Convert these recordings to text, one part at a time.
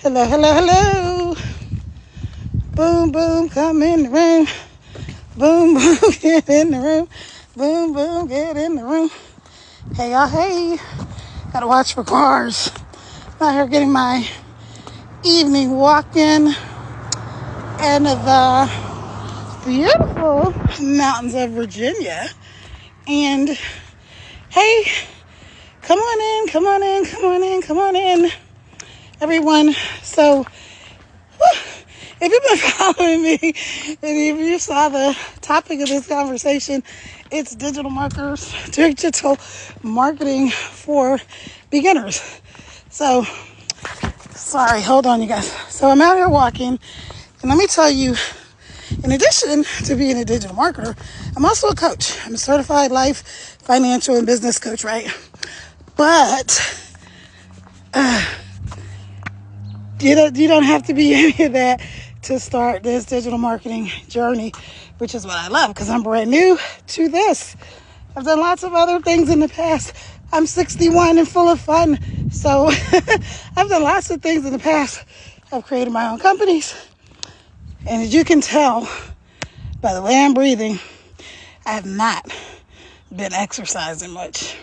Hello, hello, hello. Boom, boom, come in the room. Boom, boom, get in the room. Boom, boom, get in the room. Hey, y'all, hey. Gotta watch for cars. I'm out here getting my evening walk in in the beautiful mountains of Virginia. And hey, come on in, come on in, come on in, come on in, everyone. So, if you've been following me, and if you saw the topic of this conversation, it's digital marketing for beginners. So, sorry, hold on, you guys. So I'm out here walking, and let me tell you, in addition to being a digital marketer, I'm also a coach. I'm a certified life, financial, and business coach, right? But you don't have to be any of that to start this digital marketing journey, which is what I love because I'm brand new to this. I've done lots of other things in the past. I'm 61 and full of fun. So I've done lots of things in the past. I've created my own companies. And as you can tell by the way I'm breathing, I have not been exercising much.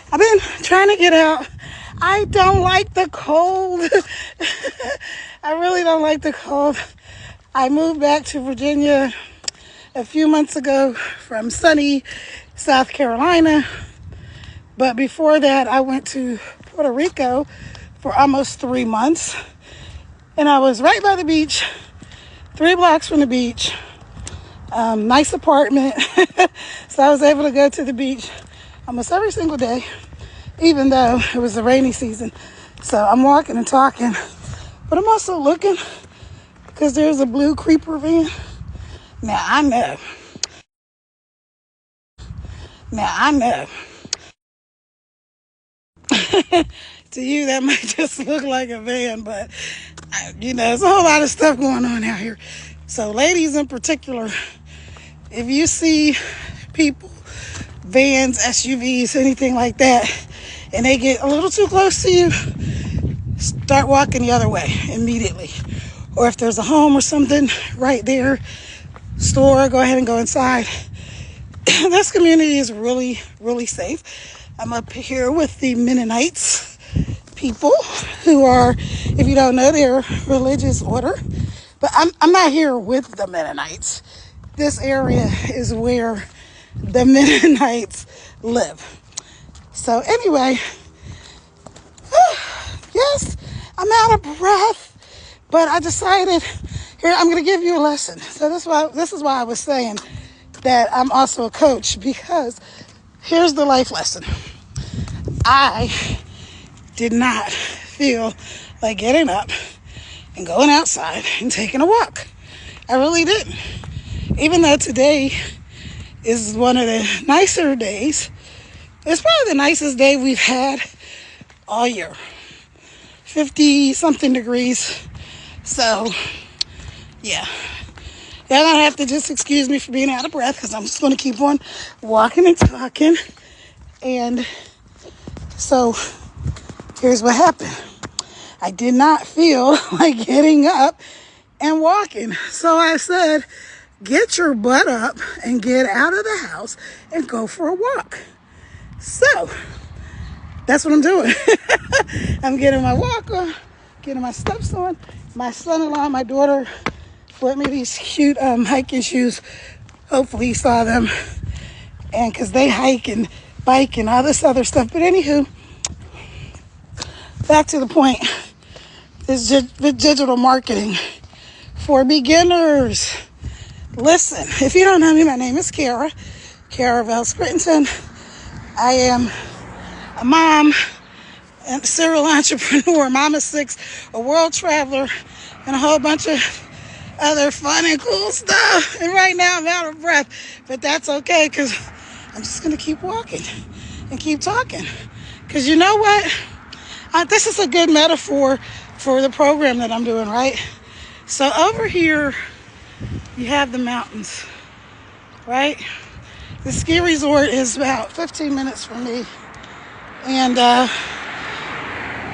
I've been trying to get out. I don't like the cold. I really don't like the cold. I moved back to Virginia a few months ago from sunny South Carolina. But before that, I went to Puerto Rico for almost 3 months. And I was right by the beach, 3 blocks from the beach. Nice apartment. So I was able to go to the beach almost every single day, even though it was the rainy season. So I'm walking and talking, but I'm also looking because there's a blue creeper van. Now I know. To you, that might just look like a van, but there's a whole lot of stuff going on out here. So ladies in particular, if you see people, vans, SUVs, anything like that, and they get a little too close to you, start walking the other way immediately. Or if there's a home or something right there, store, go ahead and go inside. This community is really, really safe. I'm up here with the Mennonites people who are, if you don't know, they're a religious order. But I'm not here with the Mennonites. This area is where the Mennonites live. So anyway, yes, I'm out of breath, but I decided, here, I'm going to give you a lesson. So this is why I was saying that I'm also a coach, because here's the life lesson. I did not feel like getting up and going outside and taking a walk. I really didn't. Even though today is one of the nicer days. It's probably the nicest day we've had all year. 50 something degrees. So, yeah. Y'all gonna have to just excuse me for being out of breath because I'm just gonna keep on walking and talking. And so, here's what happened. I did not feel like getting up and walking. So I said, get your butt up and get out of the house and go for a walk. So, that's what I'm doing. I'm getting my walk on, getting my steps on. My son-in-law, my daughter, bought me these cute hiking shoes. Hopefully you saw them. And because they hike and bike and all this other stuff. But anywho, back to the point. This digital marketing for beginners. Listen, if you don't know me, my name is Kara Vell Scrittenton. I am a mom, a serial entrepreneur, mom of 6, a world traveler, and a whole bunch of other fun and cool stuff. And right now I'm out of breath, but that's okay because I'm just going to keep walking and keep talking. Because you know what? This is a good metaphor for the program that I'm doing, right? So over here, you have the mountains, right? The ski resort is about 15 minutes from me. And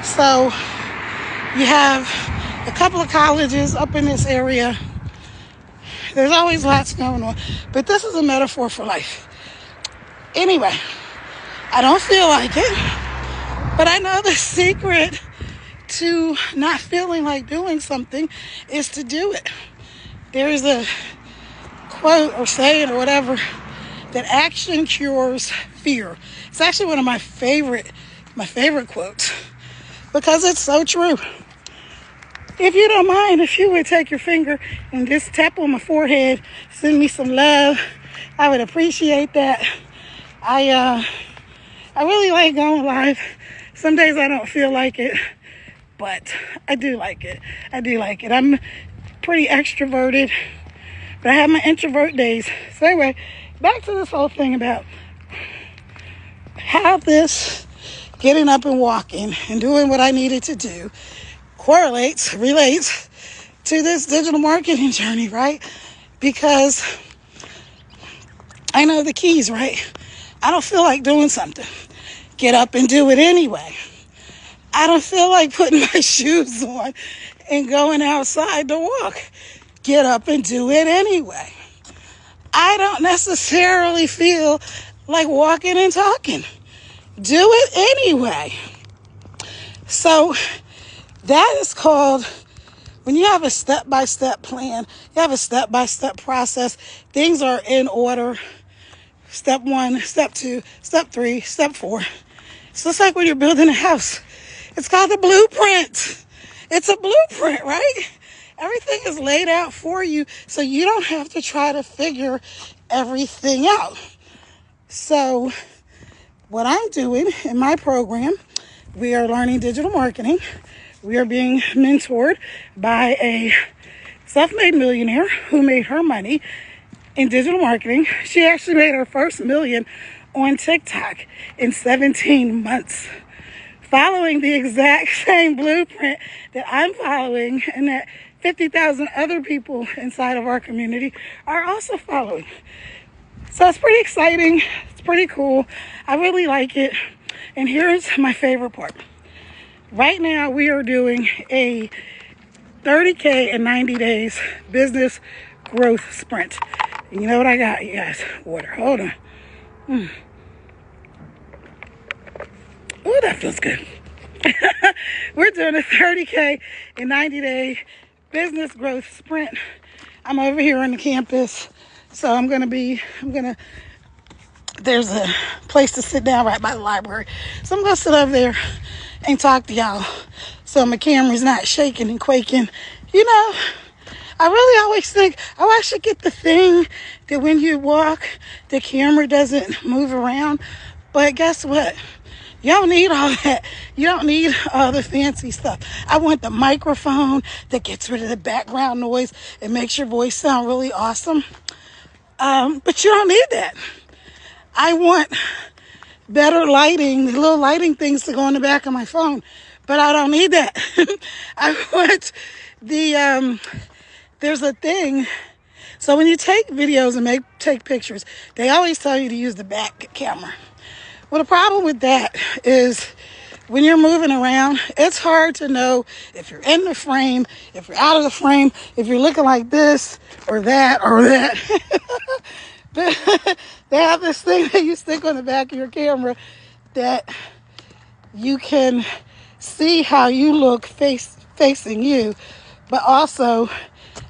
so You have a couple of colleges up in this area. There's always lots going on, but this is a metaphor for life. Anyway, I don't feel like it, but I know the secret to not feeling like doing something is to do it. There is a quote or saying or whatever that action cures fear. It's actually one of my favorite quotes because it's so true. If you don't mind, if you would take your finger and just tap on my forehead, send me some love, I would appreciate that. I really like going live. Some days I don't feel like it, but I do like it. I'm pretty extroverted, but I have my introvert days. So anyway, back to this whole thing about how this getting up and walking and doing what I needed to do relates to this digital marketing journey, right? Because I know the keys, right? I don't feel like doing something. Get up and do it anyway. I don't feel like putting my shoes on and going outside to walk. Get up and do it anyway. I don't necessarily feel like walking and talking. Do it anyway. So that is called, when you have a step-by-step plan, you have a step-by-step process, things are in order. Step 1, step 2, step 3, step 4. So it's like when you're building a house. It's called a blueprint. It's a blueprint, right? Everything is laid out for you, so you don't have to try to figure everything out. So what I'm doing in my program, we are learning digital marketing. We are being mentored by a self-made millionaire who made her money in digital marketing. She actually made her first $1 million on TikTok in 17 months, following the exact same blueprint that I'm following and that 50,000 other people inside of our community are also following. So it's pretty exciting. It's pretty cool. I really like it. And here's my favorite part. Right now we are doing a 30K in 90 days business growth sprint. And you know what I got, you guys? Water. Hold on. Oh, that feels good. We're doing a 30K in 90-day business growth sprint. I'm over here on the campus, so there's a place to sit down right by the library. So I'm going to sit over there and talk to y'all so my camera's not shaking and quaking. You know, I really always think, oh, I should get the thing that when you walk, the camera doesn't move around. But guess what? You don't need all that. You don't need all the fancy stuff. I want the microphone that gets rid of the background noise and makes your voice sound really awesome. But you don't need that. I want better lighting, the little lighting things to go on the back of my phone. But I don't need that. I want there's a thing. So when you take videos and take pictures, they always tell you to use the back camera. Well, the problem with that is when you're moving around, it's hard to know if you're in the frame, if you're out of the frame, if you're looking like this or that or that. They have this thing that you stick on the back of your camera that you can see how you look facing you, but also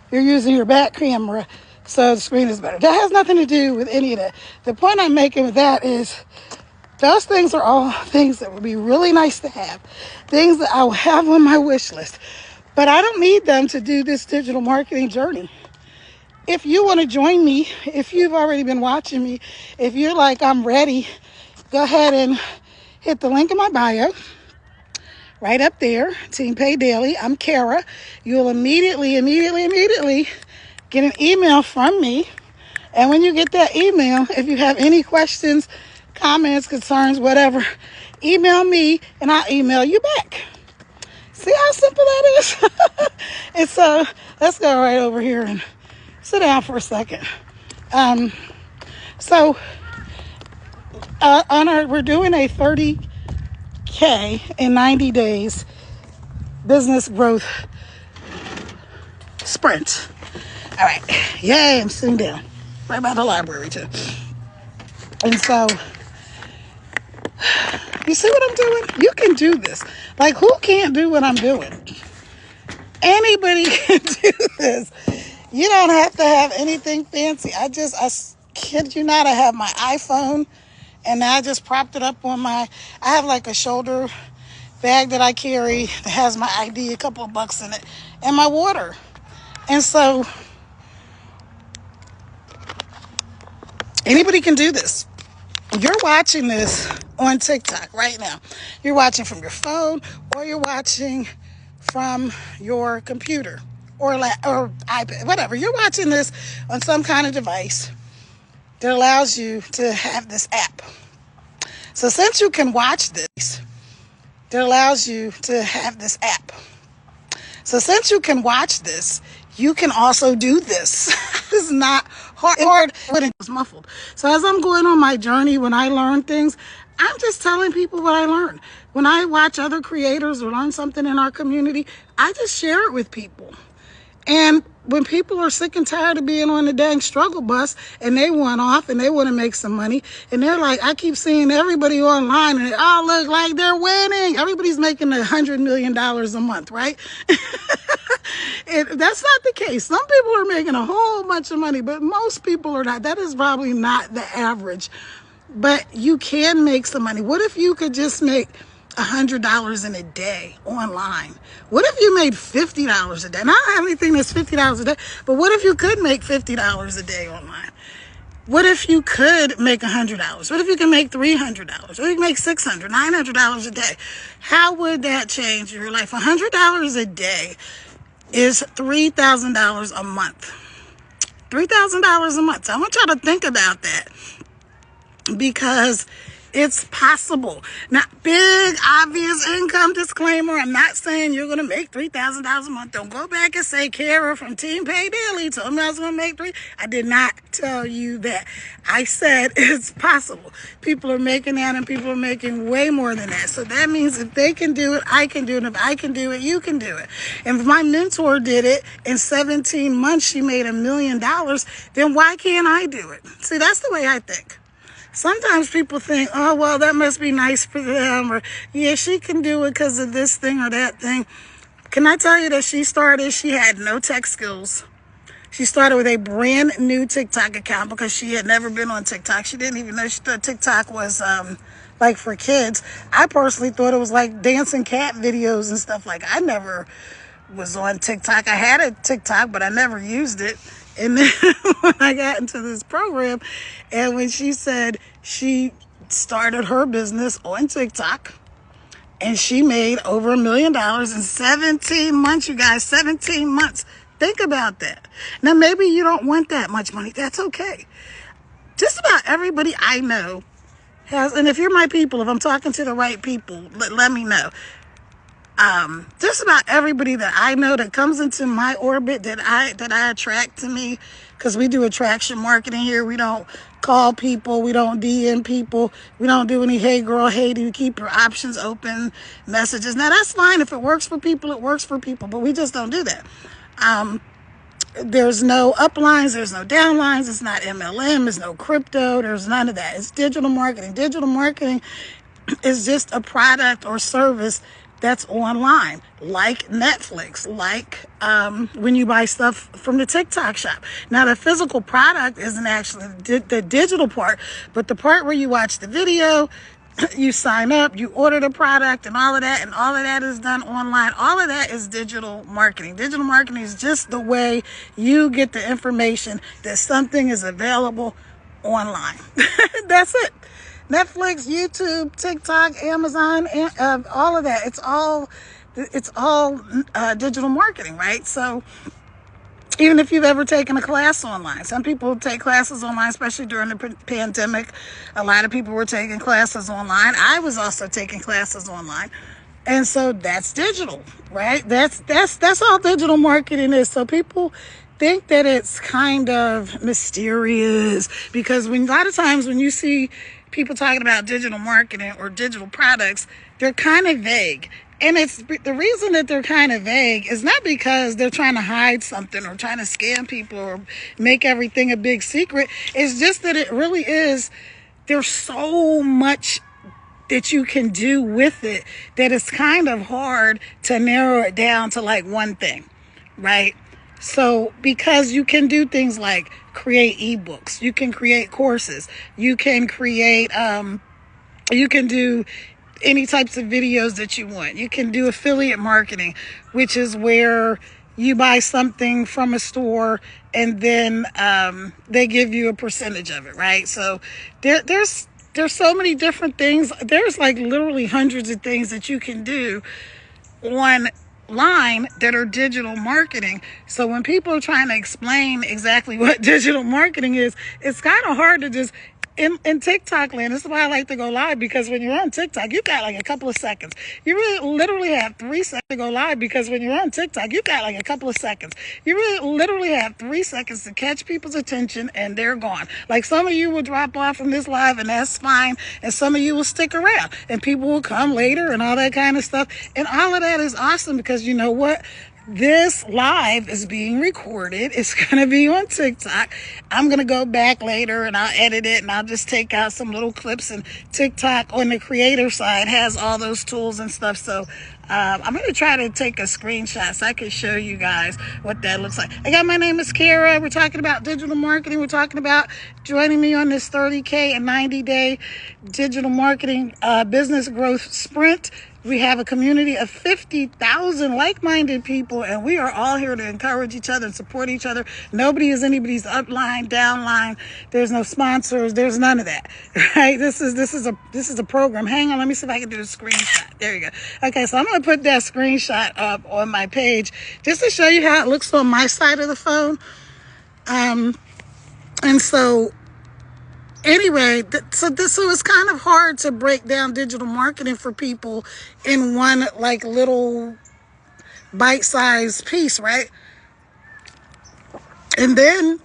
you're using your back camera so the screen is better. That has nothing to do with any of that. The point I'm making with that is those things are all things that would be really nice to have, things that I will have on my wish list, but I don't need them to do this digital marketing journey. If you want to join me, if you've already been watching me, if you're like, I'm ready, go ahead and hit the link in my bio. Right up there, Team Pay Daily. I'm Kara. You'll immediately get an email from me. And when you get that email, if you have any questions, comments, concerns, whatever, email me and I'll email you back. See how simple that is? And so let's go right over here and sit down for a second. We're doing a 30K in 90 days business growth sprint. All right. Yay, I'm sitting down. Right by the library, too. And so, you see what I'm doing? You can do this. Like, who can't do what I'm doing? Anybody can do this. You don't have to have anything fancy. I kid you not, I have my iPhone, and I just propped it up on I have like a shoulder bag that I carry that has my ID, a couple of bucks in it, and my water. And so, anybody can do this. You're watching this on TikTok right now. You're watching from your phone, or you're watching from your computer or iPad, whatever. You're watching this on some kind of device that allows you to have this app. So since you can watch this, that allows you to have this app. So since you can watch this, you can also do this. It's not hard, but it was muffled. So as I'm going on my journey, when I learn things, I'm just telling people what I learned. When I watch other creators or learn something in our community, I just share it with people. And when people are sick and tired of being on the dang struggle bus and they want off and they want to make some money, and they're like, I keep seeing everybody online and they all look like they're winning. Everybody's making $100 million a month, right? That's not the case. Some people are making a whole bunch of money, but most people are not. That is probably not the average. But you can make some money. What if you could just make $100 in a day online? What if you made $50 a day? And I don't have anything that's $50 a day, but what if you could make $50 a day online? What if you could make $100? What if you can make $300? What if you can make $600, $900 a day? How would that change your life? $100 a day is $3,000 a month. $3,000 a month. So I want y'all to think about that, because it's possible. Now, big, obvious income disclaimer. I'm not saying you're going to make $3,000 a month. Don't go back and say Kara from Team Pay Daily told me I was going to make $3,000. I did not tell you that. I said it's possible. People are making that, and people are making way more than that. So that means if they can do it, I can do it. And if I can do it, you can do it. And if my mentor did it in 17 months, she made $1 million, then why can't I do it? See, that's the way I think. Sometimes people think, oh, well, that must be nice for them, or, yeah, she can do it because of this thing or that thing. Can I tell you that she had no tech skills. She started with a brand new TikTok account because she had never been on TikTok. She didn't even know she thought TikTok was like for kids. I personally thought it was like dancing cat videos and stuff. Like, I never was on TikTok. I had a TikTok, but I never used it. And then when I got into this program, and when she said she started her business on TikTok, and she made over $1 million in 17 months, you guys, 17 months. Think about that. Now, maybe you don't want that much money. That's okay. Just about everybody I know has, and if you're my people, if I'm talking to the right people, let me know. Just about everybody that I know that comes into my orbit that I attract to me, because we do attraction marketing here. We don't call people, we don't DM people, we don't do any hey girl, hey, do you keep your options open messages. Now that's fine. If it works for people, it works for people, but we just don't do that. There's no uplines, there's no downlines, it's not MLM, there's no crypto, there's none of that. It's digital marketing. Digital marketing is just a product or service that's online, like Netflix, like when you buy stuff from the TikTok shop. Now, the physical product isn't actually the digital part, but the part where you watch the video, you sign up, you order the product and all of that is done online. All of that is digital marketing. Digital marketing is just the way you get the information that something is available online. That's it. Netflix, YouTube, TikTok, Amazon, all of that. It's all digital marketing, right? So even if you've ever taken a class online, some people take classes online, especially during the pandemic. A lot of people were taking classes online. I was also taking classes online. And so that's digital, right? That's all digital marketing is. So people think that it's kind of mysterious, because a lot of times when you see people talking about digital marketing or digital products, they're kind of vague. And it's the reason that they're kind of vague is not because they're trying to hide something or trying to scam people or make everything a big secret. It's just that it really is, there's so much that you can do with it that it's kind of hard to narrow it down to like one thing, right? So because you can do things like create ebooks, you can create courses, you can create, you can do any types of videos that you want. You can do affiliate marketing, which is where you buy something from a store and then they give you a percentage of it, right? So there's so many different things. There's like literally hundreds of things that you can do online that are digital marketing. So when people are trying to explain exactly what digital marketing is, it's kind of hard to just in TikTok land. This is why I like to go live, because when you're on TikTok, you got like a couple of seconds. You really literally have 3 seconds to go live, because when you're on TikTok, you got like a couple of seconds. You really literally have 3 seconds to catch people's attention and they're gone. Like some of you will drop off from this live and that's fine. And some of you will stick around and people will come later and all that kind of stuff. And all of that is awesome, because you know what? This live is being recorded. It's going to be on TikTok. I'm going to go back later and I'll edit it and I'll just take out some little clips, and TikTok on the creator side has all those tools and stuff. So I'm going to try to take a screenshot so I can show you guys what that looks like. Again, my name is Kara. We're talking about digital marketing. We're talking about joining me on this 30K and 90-day digital marketing business growth sprint. We have a community of 50,000 like-minded people, and we are all here to encourage each other and support each other. Nobody is anybody's upline, downline. There's no sponsors. There's none of that, right? This is a program. Hang on, let me see if I can do the screenshot. There you go. Okay, so I'm going to put that screenshot up on my page just to show you how it looks on my side of the phone. And so anyway, so it's kind of hard to break down digital marketing for people in one like little bite-sized piece, right? And then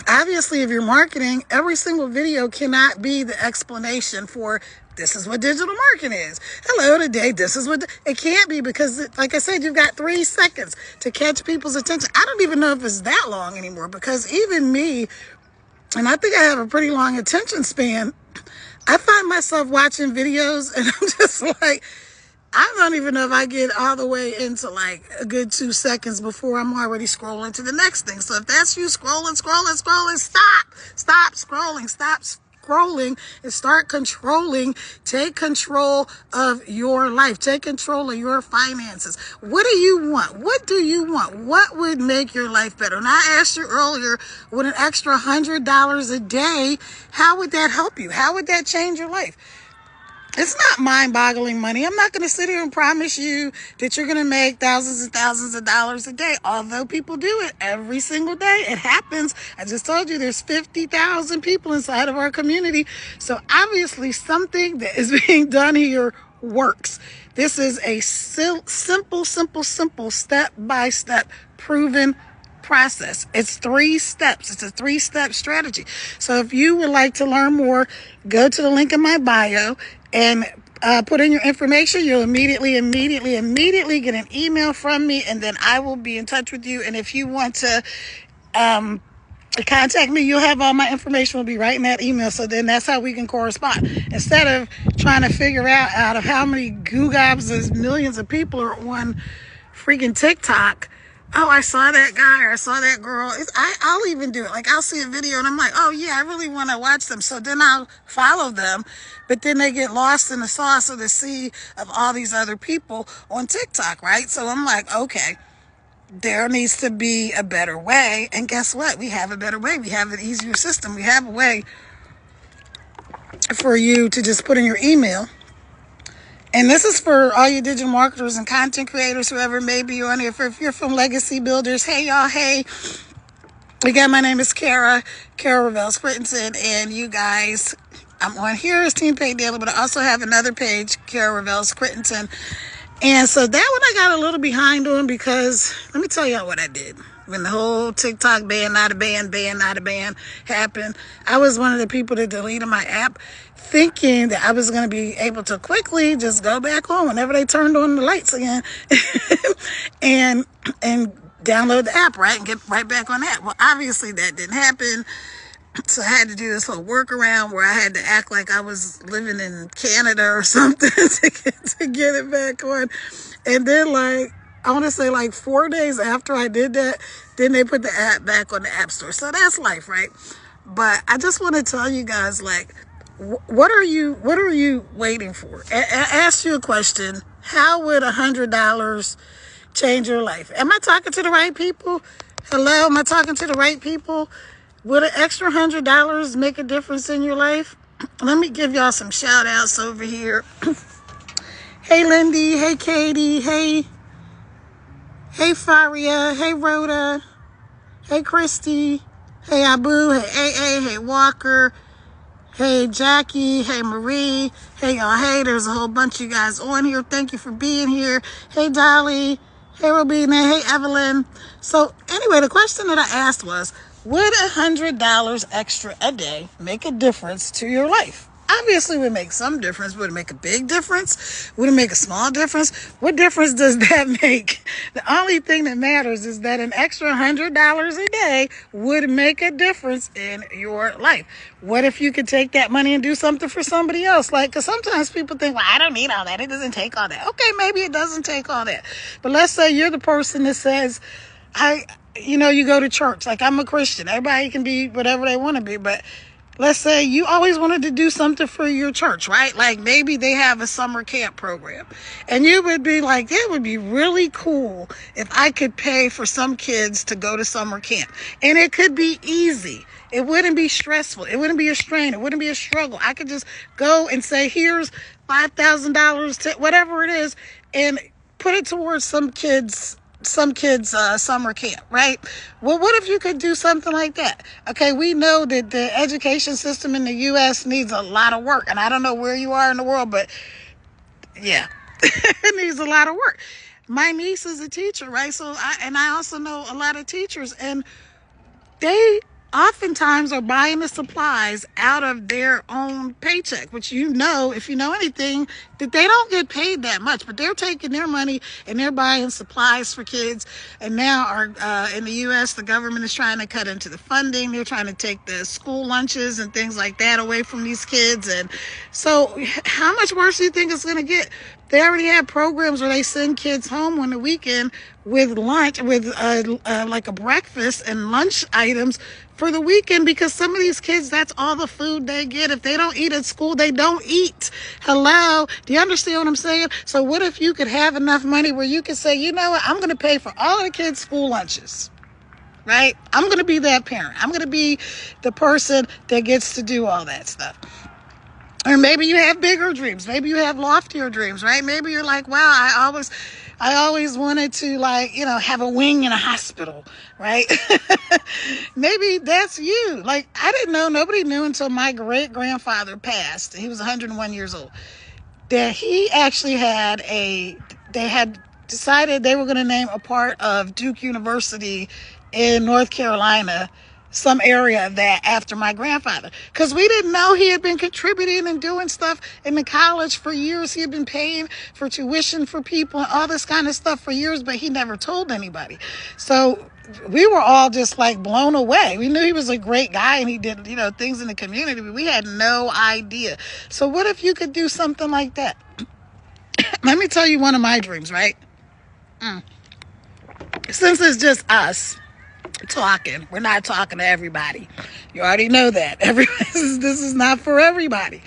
obviously if you're marketing, every single video cannot be the explanation for this is what digital marketing is. Hello, today, this is what it can't be, because like I said, you've got 3 seconds to catch people's attention. I don't even know if it's that long anymore, because even me, and I think I have a pretty long attention span, I find myself watching videos and I'm just like, I don't even know if I get all the way into like a good 2 seconds before I'm already scrolling to the next thing. So if that's you scrolling, stop scrolling and start controlling. Take control of your life. Take control of your finances. What do you want? What do you want? What would make your life better? And I asked you earlier, with an extra $100 a day, how would that help you? How would that change your life? It's not mind-boggling money. I'm not going to sit here and promise you that you're going to make thousands and thousands of dollars a day, although people do it every single day. It happens. I just told you there's 50,000 people inside of our community. So obviously something that is being done here works. This is a simple, step-by-step proven process. It's 3 steps. It's a 3-step strategy. So if you would like to learn more, go to the link in my bio and put in your information. You'll immediately get an email from me, and then I will be in touch with you. And if you want to contact me, you'll have all my information will be right in that email. So then that's how we can correspond. Instead of trying to figure out of how many googobs there's millions of people are on freaking TikTok. Oh, I saw that guy or I saw that girl. I'll even do it. Like, I'll see a video and I'm like, oh yeah, I really want to watch them. So then I'll follow them, but then they get lost in the sauce of the sea of all these other people on TikTok, right? So I'm like, okay, there needs to be a better way. And guess what? We have a better way. We have an easier system. We have a way for you to just put in your email. And this is for all you digital marketers and content creators, whoever may be on here. If you're from Legacy Builders, hey y'all, hey. Again, my name is Kara Reveles Crittenton, and you guys, I'm on here as Team Pay Daily, but I also have another page, Kara Reveles Crittenton. And so that one I got a little behind on because let me tell y'all what I did. When the whole TikTok ban, not a ban, not a ban happened, I was one of the people that deleted my app thinking that I was going to be able to quickly just go back on whenever they turned on the lights again and download the app, right, and get right back on that. Well, obviously that didn't happen. So I had to do this whole workaround where I had to act like I was living in Canada or something to get it back on. And then, like, I want to say like 4 days after I did that, then they put the app back on the App Store. So that's life, right? But I just want to tell you guys, like, what are you waiting for? Ask you a question. How would $100 change your life? Am I talking to the right people? Hello, am I talking to the right people? Would an extra $100 make a difference in your life? Let me give y'all some shout outs over here. Hey Lindy, hey Katie, hey Faria, hey Rhoda, hey Christy, hey Abu, hey AA, hey Walker, hey Jackie, hey Marie, hey y'all, hey, there's a whole bunch of you guys on here. Thank you for being here. Hey Dolly, hey Robina, hey Evelyn. So anyway, the question that I asked was, would $100 extra a day make a difference to your life? Obviously, it would make some difference. Would it make a big difference? Would it make a small difference? What difference does that make? The only thing that matters is that an extra $100 a day would make a difference in your life. What if you could take that money and do something for somebody else? Like, because sometimes people think, well, I don't need all that. It doesn't take all that. Okay, maybe it doesn't take all that. But let's say you're the person that says, you go to church. Like, I'm a Christian. Everybody can be whatever they want to be. But let's say you always wanted to do something for your church, right? Like maybe they have a summer camp program. And you would be like, it would be really cool if I could pay for some kids to go to summer camp. And it could be easy. It wouldn't be stressful. It wouldn't be a strain. It wouldn't be a struggle. I could just go and say, here's $5,000 to whatever it is, and put it towards some kids' summer camp, right? Well, what if you could do something like that? Okay, we know that the education system in the U.S. needs a lot of work, and I don't know where you are in the world, but yeah, it needs a lot of work. My niece is a teacher, right? So I also know a lot of teachers, and they oftentimes are buying the supplies out of their own paycheck, which if you know anything, that they don't get paid that much, but they're taking their money and they're buying supplies for kids. And now in the U.S., the government is trying to cut into the funding. They're trying to take the school lunches and things like that away from these kids. And so how much worse do you think it's going to get? They already have programs where they send kids home on the weekend with lunch, with like a breakfast and lunch items for the weekend, because some of these kids, that's all the food they get. If they don't eat at school, they don't eat. Hello? Do you understand what I'm saying? So what if you could have enough money where you could say, you know what, I'm going to pay for all of the kids' school lunches, right? I'm going to be that parent. I'm going to be the person that gets to do all that stuff. Or maybe you have bigger dreams. Maybe you have loftier dreams, right? Maybe you're like, wow, I always wanted to, like, have a wing in a hospital, right? Maybe that's you. Like, I didn't know, nobody knew until my great-grandfather passed. He was 101 years old. That he actually they had decided they were going to name a part of Duke University in North Carolina, some area of that, after my grandfather, because we didn't know he had been contributing and doing stuff in the college for years. He had been paying for tuition for people and all this kind of stuff for years, but he never told anybody. So we were all just like blown away. We knew he was a great guy and he did, things in the community, but we had no idea. So what if you could do something like that? Let me tell you one of my dreams, right? Since it's just us talking, we're not talking to everybody. You already know that. This is not for everybody.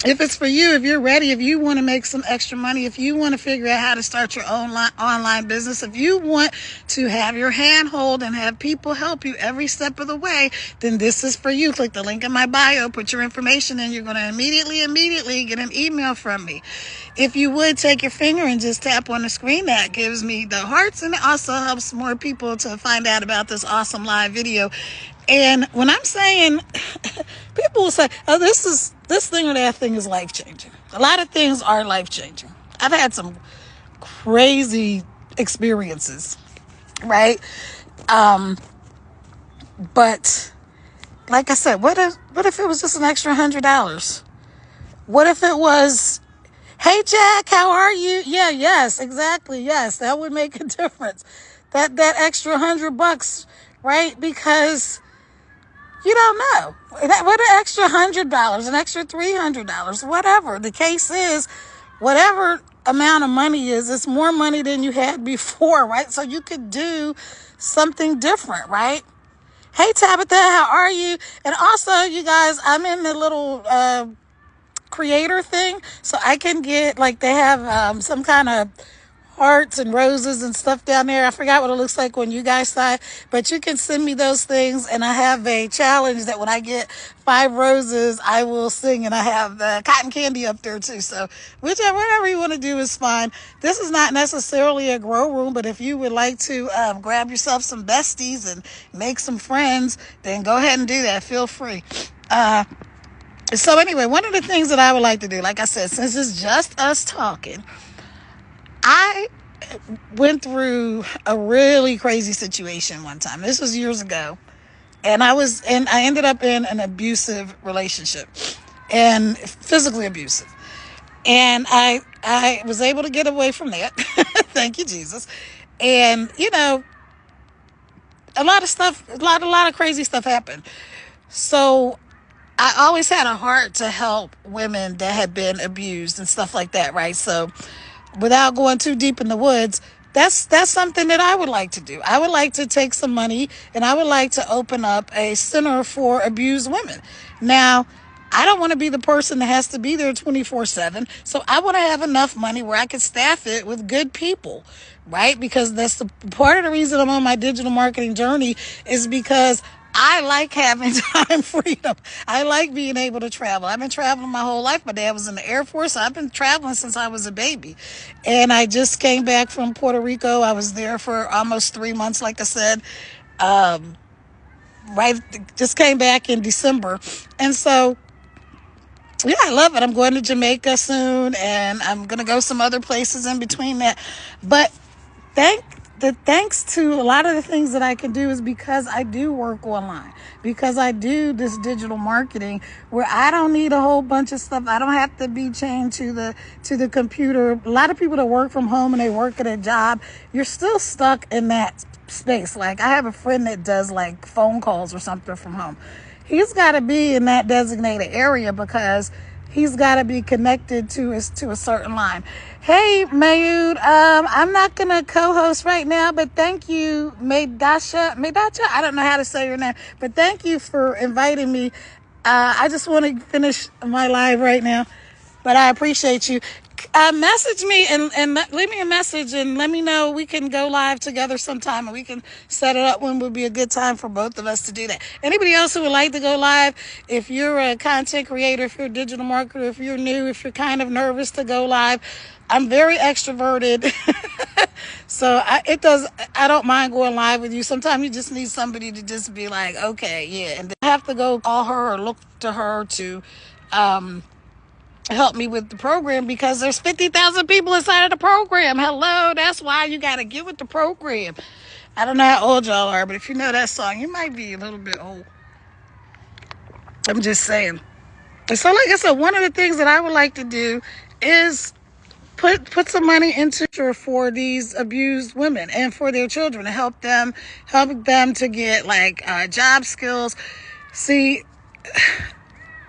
If it's for you, if you're ready, if you want to make some extra money, if you want to figure out how to start your own online business, if you want to have your hand hold and have people help you every step of the way, then this is for you. Click the link in my bio, put your information in. You're going to immediately get an email from me. If you would take your finger and just tap on the screen, that gives me the hearts, and it also helps more people to find out about this awesome live video. And when I'm saying, people will say, oh, this thing or that thing is life-changing. A lot of things are life-changing. I've had some crazy experiences, right? But like I said, what if it was just an extra $100? What if it was, hey Jack, how are you? Yeah, yes, exactly, yes, that would make a difference. That extra $100, right? Because you don't know. What an extra $100, an extra $300, whatever the case is, whatever amount of money is, it's more money than you had before, right? So you could do something different, right? Hey Tabitha, how are you? And also, you guys, I'm in the little creator thing, so I can get, like, they have some kind of hearts and roses and stuff down there. I forgot what it looks like when you guys sign, but you can send me those things, and I have a challenge that when I get 5 roses, I will sing, and I have the cotton candy up there too. So whatever you want to do is fine. This is not necessarily a grow room, but if you would like to grab yourself some besties and make some friends, then go ahead and do that. Feel free. So anyway, one of the things that I would like to do, like I said, since it's just us talking, I went through a really crazy situation one time. This was years ago. And I ended up in an abusive relationship, and physically abusive. And I was able to get away from that. Thank you, Jesus. And, a lot of crazy stuff happened. So I always had a heart to help women that had been abused and stuff like that, right? So without going too deep in the woods, that's something that I would like to do. I would like to take some money, and I would like to open up a center for abused women. Now, I don't want to be the person that has to be there 24/7. So I want to have enough money where I can staff it with good people, right? Because that's the part of the reason I'm on my digital marketing journey, is because I like having time freedom. I like being able to travel. I've been traveling my whole life. My dad was in the Air Force. So I've been traveling since I was a baby. And I just came back from Puerto Rico. I was there for almost 3 months, like I said. Right, just came back in December. And so, yeah, I love it. I'm going to Jamaica soon, and I'm going to go some other places in between that. But thanks to a lot of the things that I can do is because I do work online, because I do this digital marketing where I don't need a whole bunch of stuff. I don't have to be chained to the computer. A lot of people that work from home and they work at a job, you're still stuck in that space. Like, I have a friend that does like phone calls or something from home. He's got to be in that designated area because he's got to be connected to a certain line. Hey, Mayud, I'm not going to co-host right now, but thank you, Maydasha. I don't know how to say your name, but thank you for inviting me. I just want to finish my live right now, but I appreciate you. Message me and leave me a message and let me know. We can go live together sometime, and we can set it up when would be a good time for both of us to do that. Anybody else who would like to go live, if you're a content creator, if you're a digital marketer, if you're new, if you're kind of nervous to go live, I'm very extroverted. So I don't mind going live with you. Sometimes you just need somebody to just be like, okay, yeah. And I have to go call her or look to her to help me with the program, because there's 50,000 people inside of the program. Hello, that's why you got to get with the program. I don't know how old y'all are, but if you know that song, you might be a little bit old. I'm just saying. So like I said, one of the things that I would like to do is put some money into for these abused women and for their children, to help them to get like job skills. See,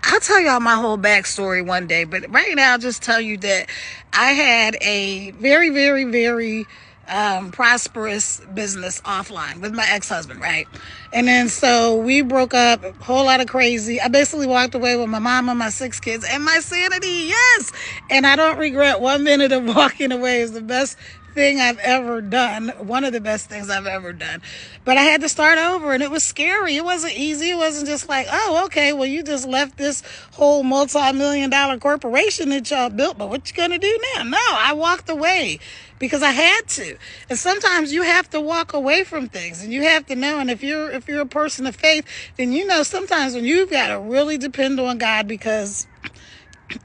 I'll tell y'all my whole backstory one day, but right now I'll just tell you that I had a very, very, very prosperous business offline with my ex-husband, right? And then so we broke up, a whole lot of crazy. I basically walked away with my mom and my 6 kids and my sanity, yes! And I don't regret 1 minute of walking away. It's the best thing I've ever done. One of the best things I've ever done. But I had to start over, and it was scary. It wasn't easy. It wasn't just like, oh, okay, well, you just left this whole multi-million-dollar corporation that y'all built, but what you gonna do now? No, I walked away because I had to. And sometimes you have to walk away from things, and you have to know. And if you're a person of faith, then you know sometimes when you've got to really depend on God, because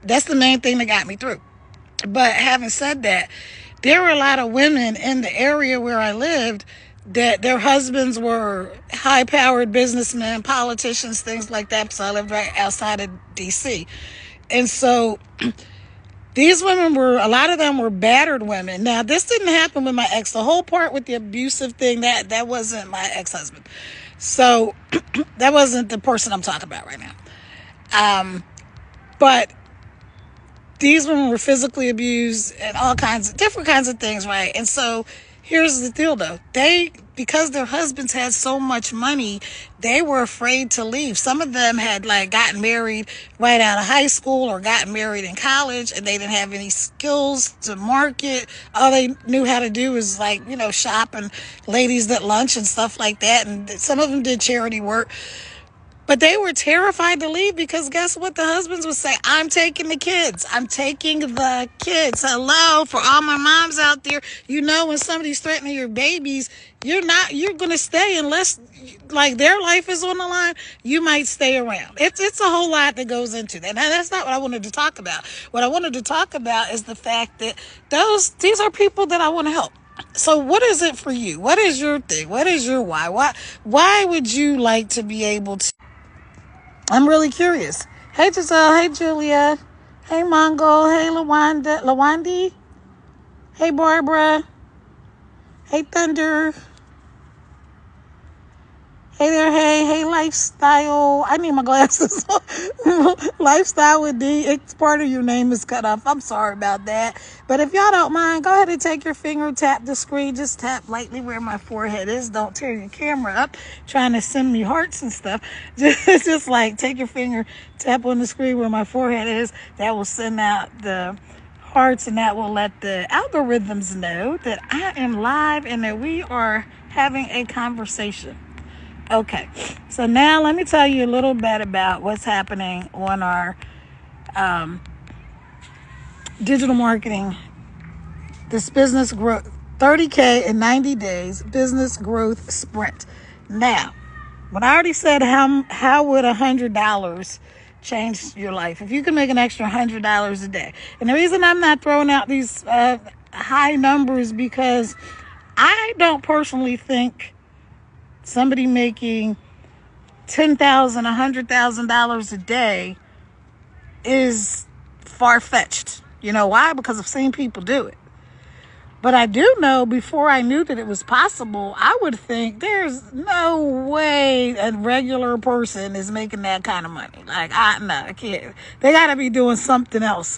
that's the main thing that got me through. But having said that, there were a lot of women in the area where I lived that their husbands were high-powered businessmen, politicians, things like that. So I lived right outside of D.C. And so these women were, a lot of them were battered women. Now, this didn't happen with my ex. The whole part with the abusive thing, that wasn't my ex-husband. So that wasn't the person I'm talking about right now. But these women were physically abused and all kinds of different kinds of things, right? And so here's the deal though. Because their husbands had so much money, they were afraid to leave. Some of them had like gotten married right out of high school or gotten married in college, and they didn't have any skills to market. All they knew how to do was like, shop and ladies at lunch and stuff like that. And some of them did charity work. But they were terrified to leave because guess what? The husbands would say, I'm taking the kids. I'm taking the kids. Hello, for all my moms out there, when somebody's threatening your babies, you're going to stay unless like their life is on the line. You might stay around. It's a whole lot that goes into that. Now, that's not what I wanted to talk about. What I wanted to talk about is the fact that these are people that I want to help. So what is it for you? What is your thing? What is your why? Why would you like to be able to? I'm really curious. Hey, Giselle. Hey, Julia. Hey, Mongol. Hey, Lawandi. Hey, Barbara. Hey, Thunder. Hey there, hey, Lifestyle. I need my glasses. Lifestyle with D. It's part of your name is cut off. I'm sorry about that. But if y'all don't mind, go ahead and take your finger, tap the screen. Just tap lightly where my forehead is. Don't tear your camera up trying to send me hearts and stuff. Just like take your finger, tap on the screen where my forehead is. That will send out the hearts, and that will let the algorithms know that I am live and that we are having a conversation. Okay, so now let me tell you a little bit about what's happening on our digital marketing, this business growth, 30K in 90 days, business growth sprint. Now, when I already said how would $100 change your life? If you can make an extra $100 a day. And the reason I'm not throwing out these high numbers because I don't personally think somebody making $10,000, $100,000 a day is far-fetched. You know why? Because I've seen people do it. But I do know before I knew that it was possible, I would think there's no way a regular person is making that kind of money. Like, I can't. They got to be doing something else.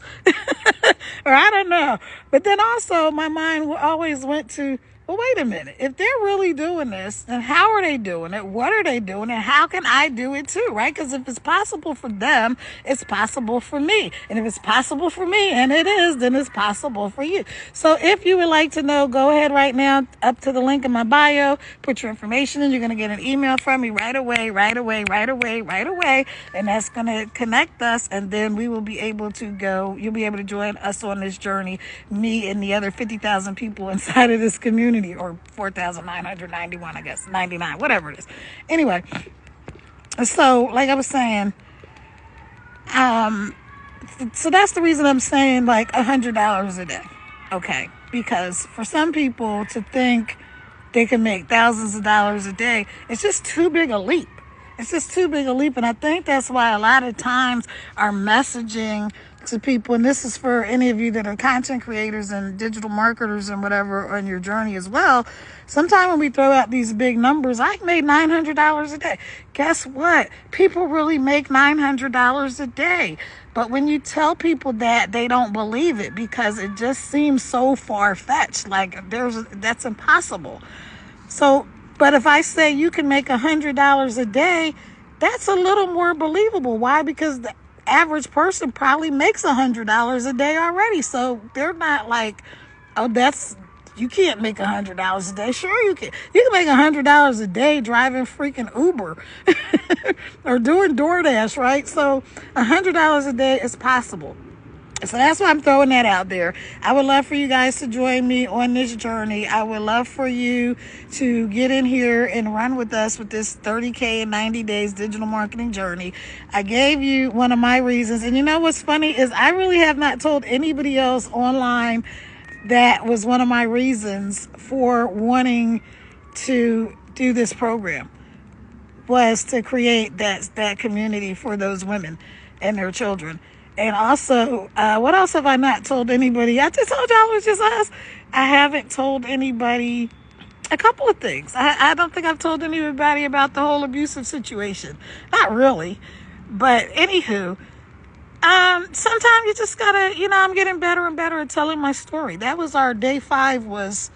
Or I don't know. But then also my mind always went to, well, wait a minute. If they're really doing this, then how are they doing it? What are they doing? And how can I do it too, right? Because if it's possible for them, it's possible for me. And if it's possible for me, and it is, then it's possible for you. So if you would like to know, go ahead right now, up to the link in my bio, put your information in. You're going to get an email from me right away. And that's going to connect us. And then we will be able to go, you'll be able to join us on this journey, me and the other 50,000 people inside of this community. Or 4,991, I guess, 99, whatever it is. Anyway, so like I was saying, so that's the reason I'm saying like $100 a day, okay? Because for some people to think they can make thousands of dollars a day, it's just too big a leap. It's just too big a leap, and I think that's why a lot of times our messaging to people, and this is for any of you that are content creators and digital marketers and whatever on your journey as well. Sometimes when we throw out these big numbers, I made $900 a day. Guess what? People really make $900 a day. But when you tell people that, they don't believe it because it just seems so far-fetched. Like that's impossible. So, but if I say you can make $100 a day, that's a little more believable. Why? Because the average person probably makes $100 a day already. So they're not like, oh, you can't make $100 a day. Sure you can. You can make $100 a day driving freaking Uber or doing DoorDash, right? So $100 a day is possible. So that's why I'm throwing that out there. I would love for you guys to join me on this journey. I would love for you to get in here and run with us with this 30K in 90 days digital marketing journey. I gave you one of my reasons. And you know what's funny is I really have not told anybody else online that was one of my reasons for wanting to do this program, was to create that community for those women and their children. And also, what else have I not told anybody? I just told y'all it was just us. I haven't told anybody a couple of things. I don't think I've told anybody about the whole abusive situation. Not really. But anywho, sometimes you just gotta, I'm getting better and better at telling my story. That was our day 5, was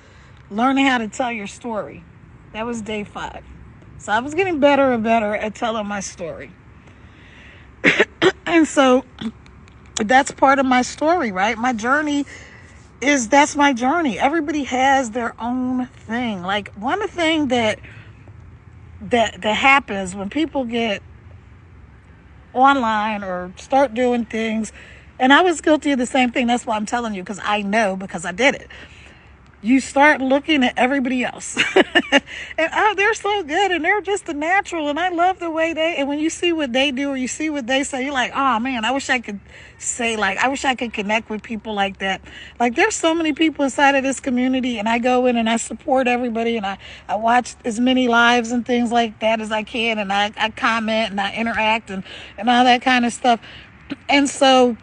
learning how to tell your story. That was day 5. So I was getting better and better at telling my story. And so that's part of my story, right? My journey that's my journey. Everybody has their own thing. Like, one thing that happens when people get online or start doing things, and I was guilty of the same thing. That's why I'm telling you, because I know, because I did it. You start looking at everybody else and they're so good and they're just a natural, and I love the way and when you see what they do or you see what they say, you're like, oh man, I wish I could say, like, I wish I could connect with people like that. Like, there's so many people inside of this community, and I go in and I support everybody, and I watch as many lives and things like that as I can, and I comment and I interact and all that kind of stuff. And so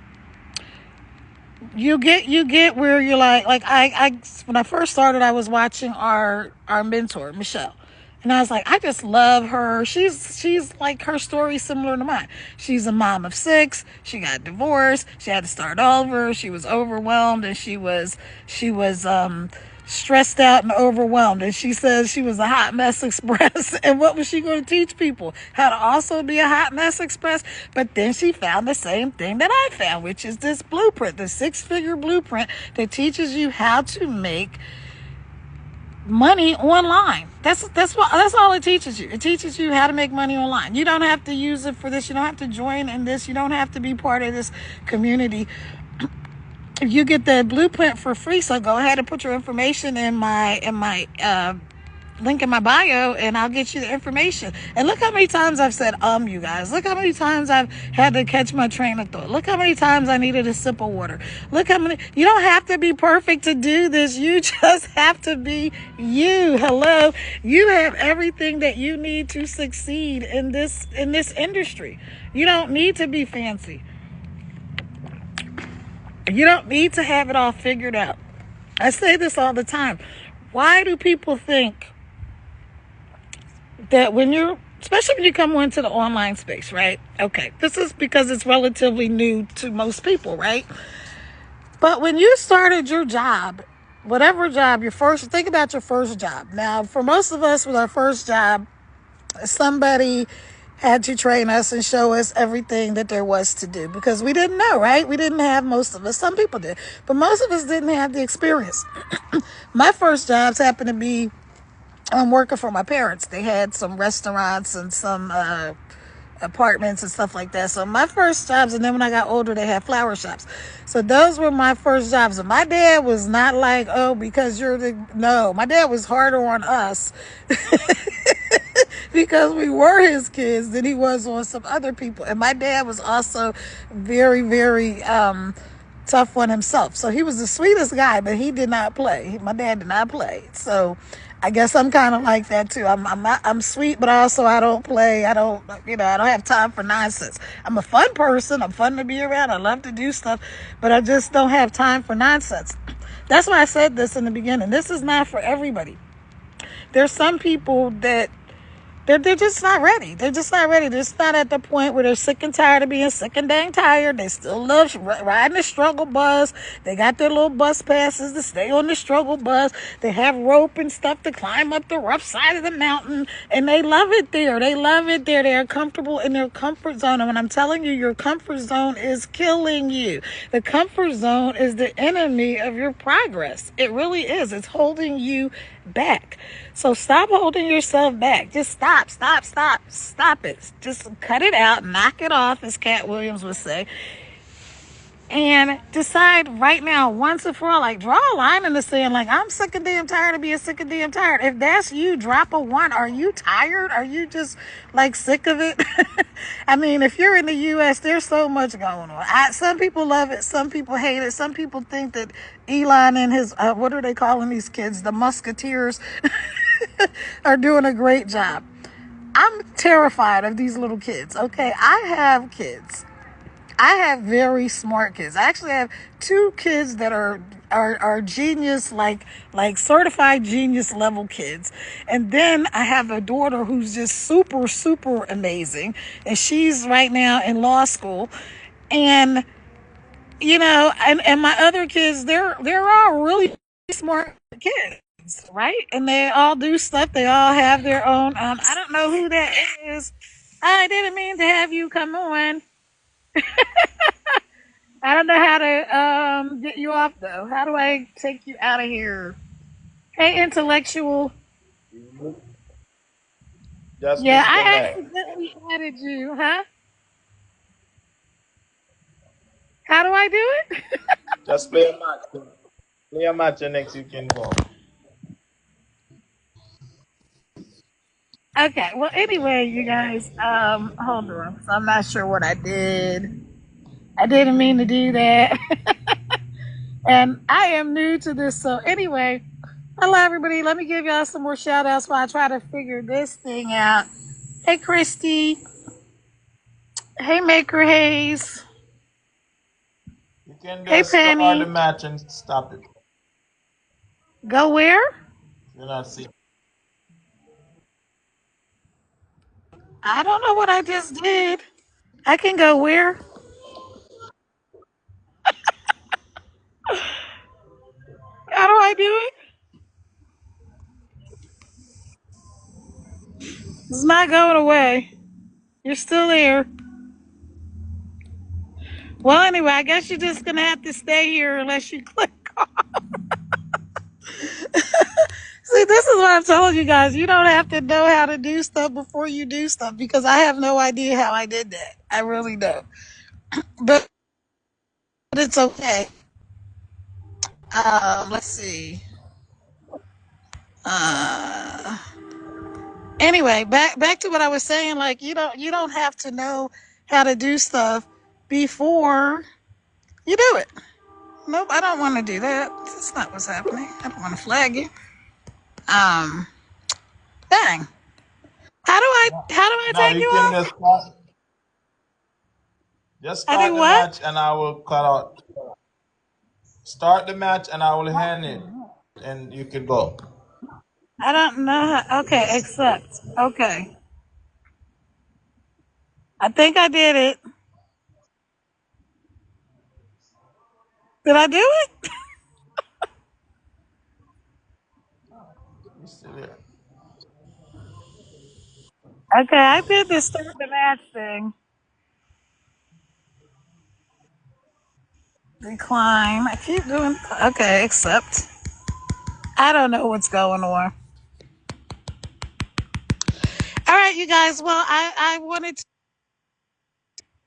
you get where you're like I when I first started, I was watching our mentor, Michelle. And I was like, I just love her. She's like, her story similar to mine. She's a mom of 6. She got divorced. She had to start over. She was overwhelmed, and she was stressed out and overwhelmed. And she says she was a hot mess express. And what was she going to teach people? How to also be a hot mess express. But then she found the same thing that I found, which is this blueprint, the 6-figure blueprint that teaches you how to make money online. That's all it teaches you. It teaches you how to make money online. You don't have to use it for this. You don't have to join in this. You don't have to be part of this community. You get the blueprint for free. So go ahead and put your information in my link in my bio, and I'll get you the information. And look how many times I've said, you guys. Look how many times I've had to catch my train of thought. Look how many times I needed a sip of water. Look how many, you don't have to be perfect to do this. You just have to be you. Hello. You have everything that you need to succeed in this industry. You don't need to be fancy. You don't need to have it all figured out. I say this all the time. Why do people think that especially when you come into the online space, right? Okay, this is because it's relatively new to most people, right? But when you started your job, whatever job, think about your first job. Now, for most of us with our first job, somebody had to train us and show us everything that there was to do, because we didn't know, right? We didn't have, most of us. Some people did, but most of us didn't have the experience. My first jobs happened to be working for my parents. They had some restaurants and some apartments and stuff like that. So my first jobs, and then when I got older, they had flower shops. So those were my first jobs. And my dad was not like, because no, my dad was harder on us because we were his kids than he was on some other people. And my dad was also very, very tough on himself. So he was the sweetest guy, but he did not play. My dad did not play. So I guess I'm kind of like that too. I'm sweet, but also I don't play. I don't have time for nonsense. I'm a fun person. I'm fun to be around. I love to do stuff, but I just don't have time for nonsense. That's why I said this in the beginning. This is not for everybody. There's some people that they're just not ready. They're just not ready. They're just not at the point where they're sick and tired of being sick and dang tired. They still love riding the struggle bus. They got their little bus passes to stay on the struggle bus. They have rope and stuff to climb up the rough side of the mountain, and they love it there. They love it there. They are comfortable in their comfort zone. And when I'm telling you, your comfort zone is killing you. The comfort zone is the enemy of your progress. It really is. It's holding you back. So stop holding yourself back. Just stop it. Just cut it out, knock it off, as Cat Williams would say. and decide right now, once and for all, like draw a line in the sand. Like, I'm sick and damn tired of being sick and damn tired. If that's you, drop a one. Are you tired? Are you just like sick of it? I mean, if you're in the U.S., there's so much going on. Some people love it, some people hate it. Some people think that Elon and his what are they calling these kids? The Musketeers are doing a great job. I'm terrified of these little kids. Okay, I have kids. I have very smart kids. I actually have two kids that are genius, like certified genius level kids. And then I have a daughter who's just super amazing, and she's right now in law school. And and my other kids, they're all really smart kids, right? And they all do stuff. They all have their own. I don't know who that is. I didn't mean to have you come on. I don't know how to get you off though. How do I take you out of here? Hey, intellectual. Just Yeah, miss the I mic. accidentally added you, huh? How do I do it? Just play a match. Play a match and next you can go. Okay. Well, anyway, you guys, hold on. So I'm not sure what I did. I didn't mean to do that, and I am new to this. So anyway, hello everybody. Let me give y'all some more shout outs while I try to figure this thing out. Hey, Christy. Hey, Maker Hayes. You can Hey, just start the Penny. match and stop it. Go where? You're not seeing. I don't know what I just did. I can go where? How do I do it? It's not going away. You're still there. Well, anyway, I guess you're just gonna have to stay here unless you click off. See, this is what I'm telling you guys. You don't have to know how to do stuff before you do stuff because I have no idea how I did that. I really don't. But it's okay. Let's see. Uh, anyway, back to what I was saying. Like you don't have to know how to do stuff before you do it. Nope, I don't want to do that. That's not what's happening. I don't want to flag you. Um, dang. How do I Now take you you can off? just I do start the what? match and I will cut out. Start the match and I will hand it and you can go. I don't know. Okay, accept. Okay. I think I did it. Did I do it? You still there. Okay, I did the start the match thing. Decline. I keep doing. Okay, accept. I don't know what's going on. All right, you guys. Well, I wanted to,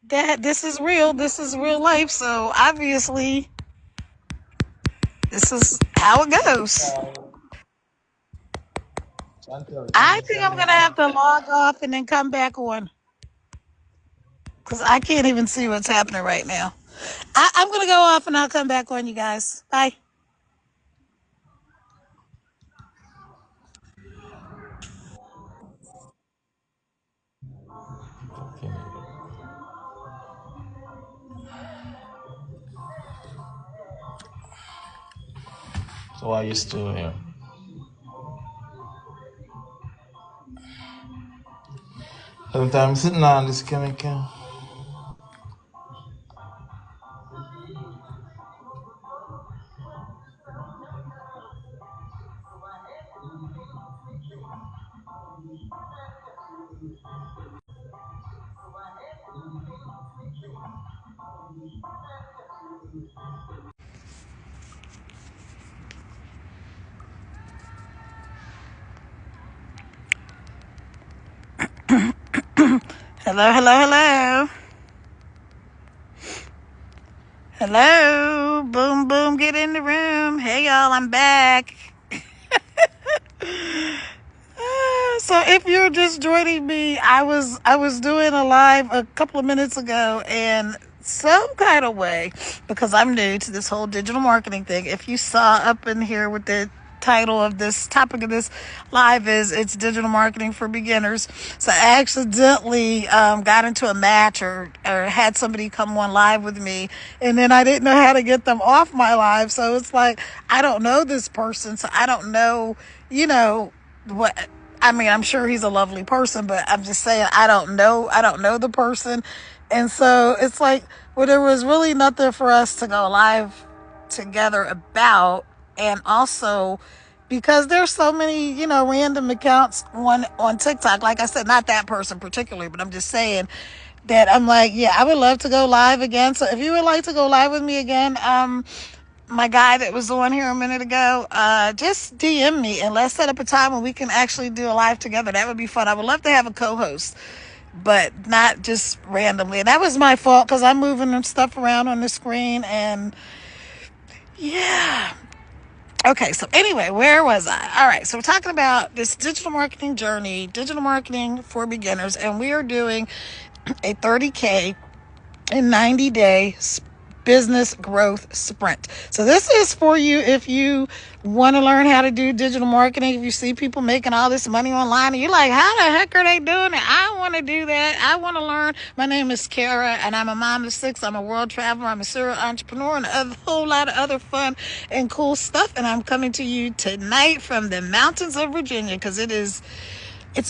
that this is real. This is real life. So obviously, this is how it goes. Chantel, can I you think send I'm me an gonna have to log off and then come back on because I can't even see what's happening right now. I'm gonna go off and I'll come back on, you guys. Bye. Okay. So are you still here? Sometimes sitting on this chemical. Hello, hello, hello. Hello. Hello, boom, boom, get in the room. Hey, y'all, I'm back. So if you're just joining me, I was doing a live a couple of minutes ago, and some kind of way, because I'm new to this whole digital marketing thing. If you saw up in here with the title of this topic of this live is it's digital marketing for beginners. So I accidentally got into a match or had somebody come on live with me, and then I didn't know how to get them off my live. So it's like I don't know this person, so I don't know, what. I mean, I'm sure he's a lovely person, but I'm just saying I don't know the person. And so it's like, well, there was really nothing for us to go live together about. And also because there's so many, random accounts on TikTok. Like I said, not that person particularly, but I'm just saying that I'm like, yeah, I would love to go live again. So if you would like to go live with me again, my guy that was on here a minute ago, just DM me and let's set up a time when we can actually do a live together. That would be fun. I would love to have a co-host, but not just randomly. And that was my fault because I'm moving stuff around on the screen. And yeah. Okay, so anyway, where was I? All right, so we're talking about this digital marketing journey, digital marketing for beginners, and we are doing a 30K in 90-day business growth sprint. So this is for you if you want to learn how to do digital marketing. If you see people making all this money online and you're like, how the heck are they doing it? I want to do that. I want to learn. My name is Kara and I'm a mom of 6. I'm a world traveler. I'm a serial entrepreneur and a whole lot of other fun and cool stuff. And I'm coming to you tonight from the mountains of Virginia because it's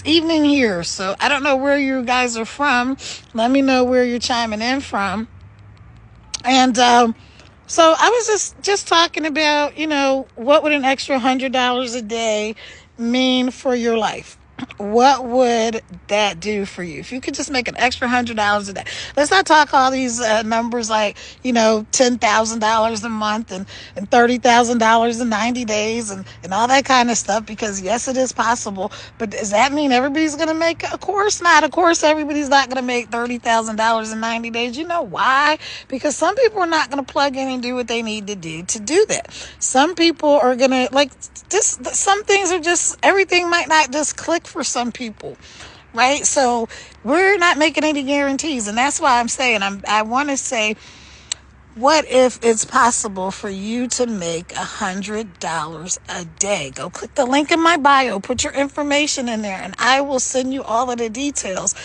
evening here. So I don't know where you guys are from. Let me know where you're chiming in from. And so I was just talking about, what would an extra $100 a day mean for your life? What would that do for you? If you could just make an extra $100 a day. Let's not talk all these numbers like, $10,000 a month and $30,000 in 90 days and all that kind of stuff, because yes, it is possible. But does that mean everybody's going to make? Of course not. Of course, everybody's not going to make $30,000 in 90 days. You know why? Because some people are not going to plug in and do what they need to do that. Some people are going to some things are just, everything might not just click for some people, right? So we're not making any guarantees. And that's why I'm saying, I want to say, what if it's possible for you to make $100 a day? Go click the link in my bio, put your information in there, and I will send you all of the details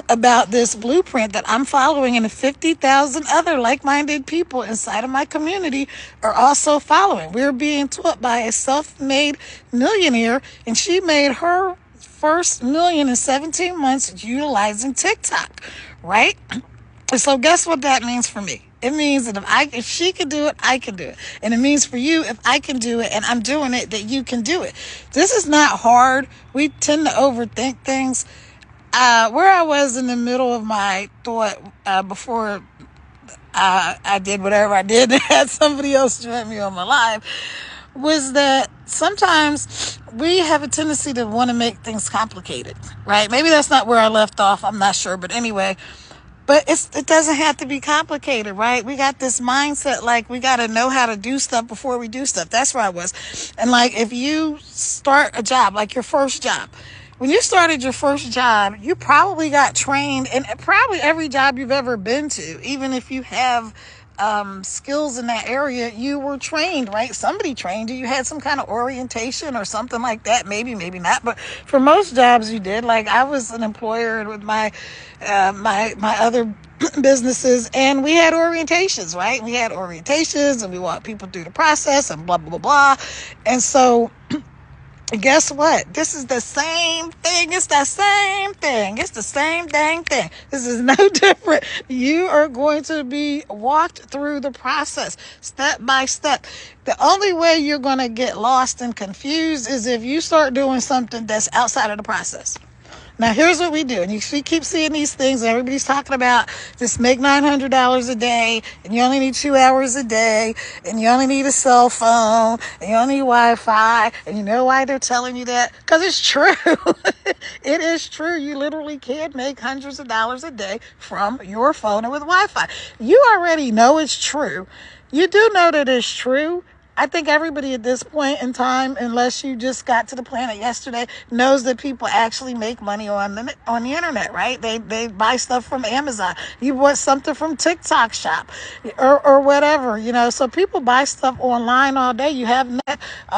about this blueprint that I'm following, and the 50,000 other like-minded people inside of my community are also following. We're being taught by a self-made millionaire, and she made her first million in 17 months utilizing TikTok, right? So guess what that means for me? It means that if she could do it, I can do it. And it means for you, if I can do it and I'm doing it, that you can do it. This is not hard. We tend to overthink things. Where I was in the middle of my thought before I did whatever I did and had somebody else join me on my live, was that sometimes we have a tendency to want to make things complicated, right? Maybe that's not where I left off. I'm not sure. But anyway, but it doesn't have to be complicated, right? We got this mindset like we got to know how to do stuff before we do stuff. That's where I was. And like if you start a job, like your first job, when you started your first job, you probably got trained in probably every job you've ever been to. Even if you have skills in that area, you were trained, right? Somebody trained you. You had some kind of orientation or something like that. Maybe not. But for most jobs you did. Like I was an employer with my other businesses, and we had orientations, right? We had orientations and we walked people through the process and blah, blah, blah, blah. And so guess what? This is the same thing. It's the same thing. It's the same dang thing. This is no different. You are going to be walked through the process step by step. The only way you're going to get lost and confused is if you start doing something that's outside of the process. Now, here's what we do. And you keep seeing these things. Everybody's talking about just make $900 a day, and you only need 2 hours a day, and you only need a cell phone, and you only need Wi-Fi. And you know why they're telling you that? Because it's true. It is true. You literally can make hundreds of dollars a day from your phone and with Wi-Fi. You already know it's true. You do know that it's true. I think everybody at this point in time, unless you just got to the planet yesterday, knows that people actually make money on the internet, right? They buy stuff from Amazon. You bought something from TikTok Shop or whatever, you know. So people buy stuff online all day. You have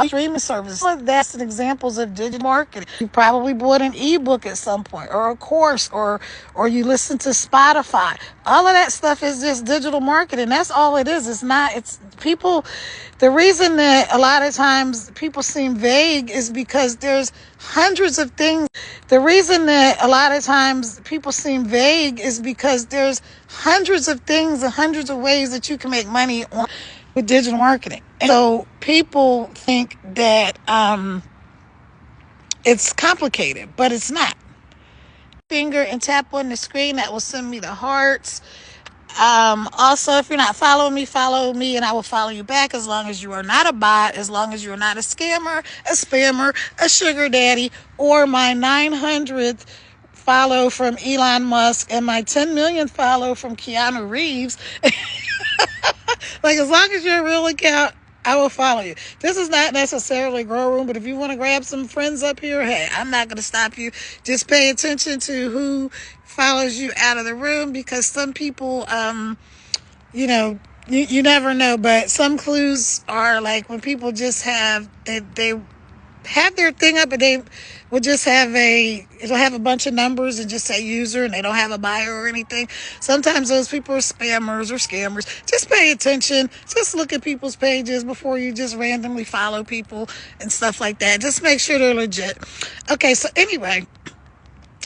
streaming services. That's examples of digital marketing. You probably bought an ebook at some point, or a course, or you listen to Spotify. All of that stuff is just digital marketing. That's all it is. It's people. The reason that a lot of times people seem vague is because there's hundreds of things. The reason that a lot of times people seem vague is because there's hundreds of things and hundreds of ways that you can make money with digital marketing. And so people think that it's complicated, but it's not. Finger and tap on the screen. That will send me the hearts. Also, if you're not following me, follow me and I will follow you back, as long as you are not a bot, as long as you are not a scammer, a spammer, a sugar daddy, or my 900th follow from Elon Musk and my 10 million follow from Keanu Reeves. Like, as long as you're a real account, I will follow you. This is not necessarily Grow Room, but if you want to grab some friends up here, hey, I'm not going to stop you. Just pay attention to who follows you out of the room, because some people, you know, you never know, but some clues are like when people just have, they have their thing up, and they will just it'll have a bunch of numbers and just say user, and they don't have a bio or anything. Sometimes those people are spammers or scammers. Just pay attention. Just look at people's pages before you just randomly follow people and stuff like that. Just make sure they're legit. Okay, so anyway,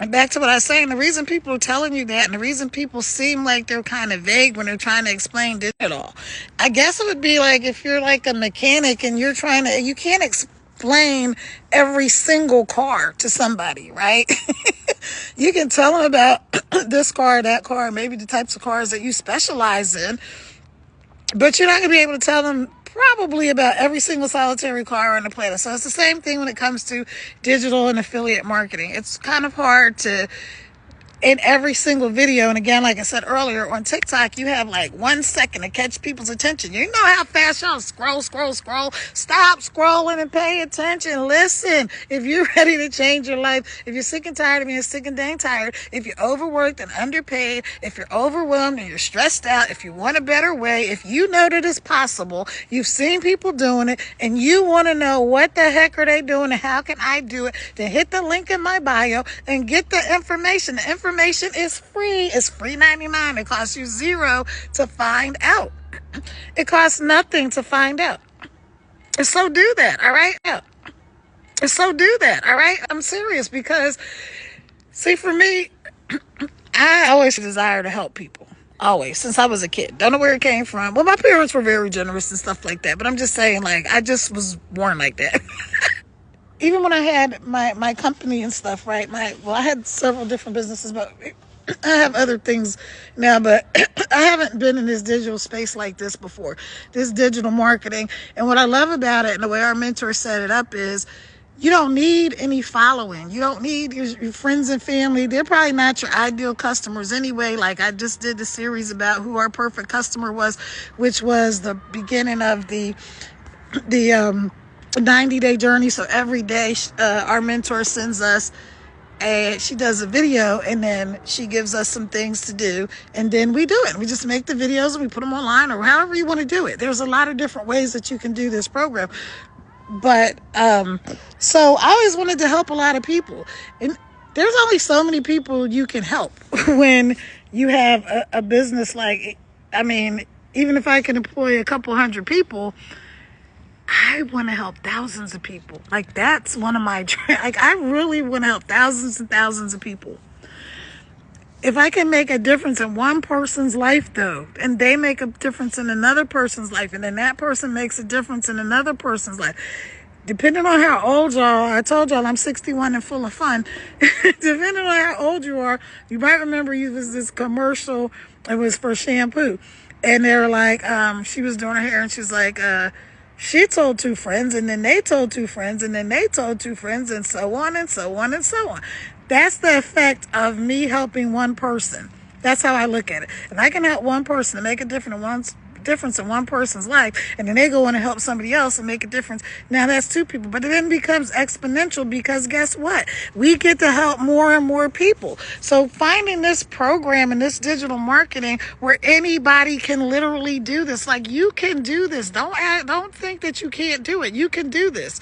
back to what I was saying. The reason people are telling you that, and the reason people seem like they're kind of vague when they're trying to explain digital, I guess it would be like if you're like a mechanic and you can't explain every single car to somebody, right? You can tell them about this car, that car, maybe the types of cars that you specialize in, but you're not going to be able to tell them probably about every single solitary car on the planet. So it's the same thing when it comes to digital and affiliate marketing. It's kind of hard to, in every single video, and again, like I said earlier, on TikTok, you have like 1 second to catch people's attention. You know how fast y'all scroll. Stop scrolling and pay attention. Listen, if you're ready to change your life, if you're sick and tired of being sick and dang tired, if you're overworked and underpaid, if you're overwhelmed and you're stressed out, if you want a better way, if you know that it's possible, you've seen people doing it, and you want to know what the heck are they doing and how can I do it, then hit the link in my bio and get the information. The information is free. It's free 99. It costs you $0 to find out. It costs nothing to find out. So do that, all right? So do that, all right? I'm serious, because, see, for me, I always desire to help people. Always, since I was a kid. Don't know where it came from. Well, my parents were very generous and stuff like that, but I'm just saying, like, I just was born like that. Even when I had my company and stuff, right? I had several different businesses, but I have other things now, but I haven't been in this digital space like this before, this digital marketing. And what I love about it, and the way our mentor set it up, is you don't need any following. You don't need your friends and family. They're probably not your ideal customers anyway. Like, I just did the series about who our perfect customer was, which was the beginning of the 90-day journey. So every day, our mentor sends us she does a video, and then she gives us some things to do, and then we do it. We just make the videos and we put them online, or however you want to do it. There's a lot of different ways that you can do this program. But so I always wanted to help a lot of people, and there's only so many people you can help when you have a business. Like, I mean, even if I can employ a couple hundred people, I want to help thousands of people. Like, that's one of my dreams. Like, I really want to help thousands and thousands of people. If I can make a difference in one person's life, though, and they make a difference in another person's life, and then that person makes a difference in another person's life, depending on how old y'all are, I told y'all I'm 61 and full of fun. Depending on how old you are, you might remember you was this commercial. It was for shampoo. And they were like, she was doing her hair and she's like, she told 2 friends and then they told 2 friends and then they told 2 friends and so on and so on and so on. That's the effect of me helping one person. That's how I look at it. And I can help one person to make a difference in one person's life, and then they go on and help somebody else and make a difference. Now that's 2 people, but it then becomes exponential because guess what? We get to help more and more people. So finding this program and this digital marketing where anybody can literally do this, like you can do this. Don't think that you can't do it. You can do this.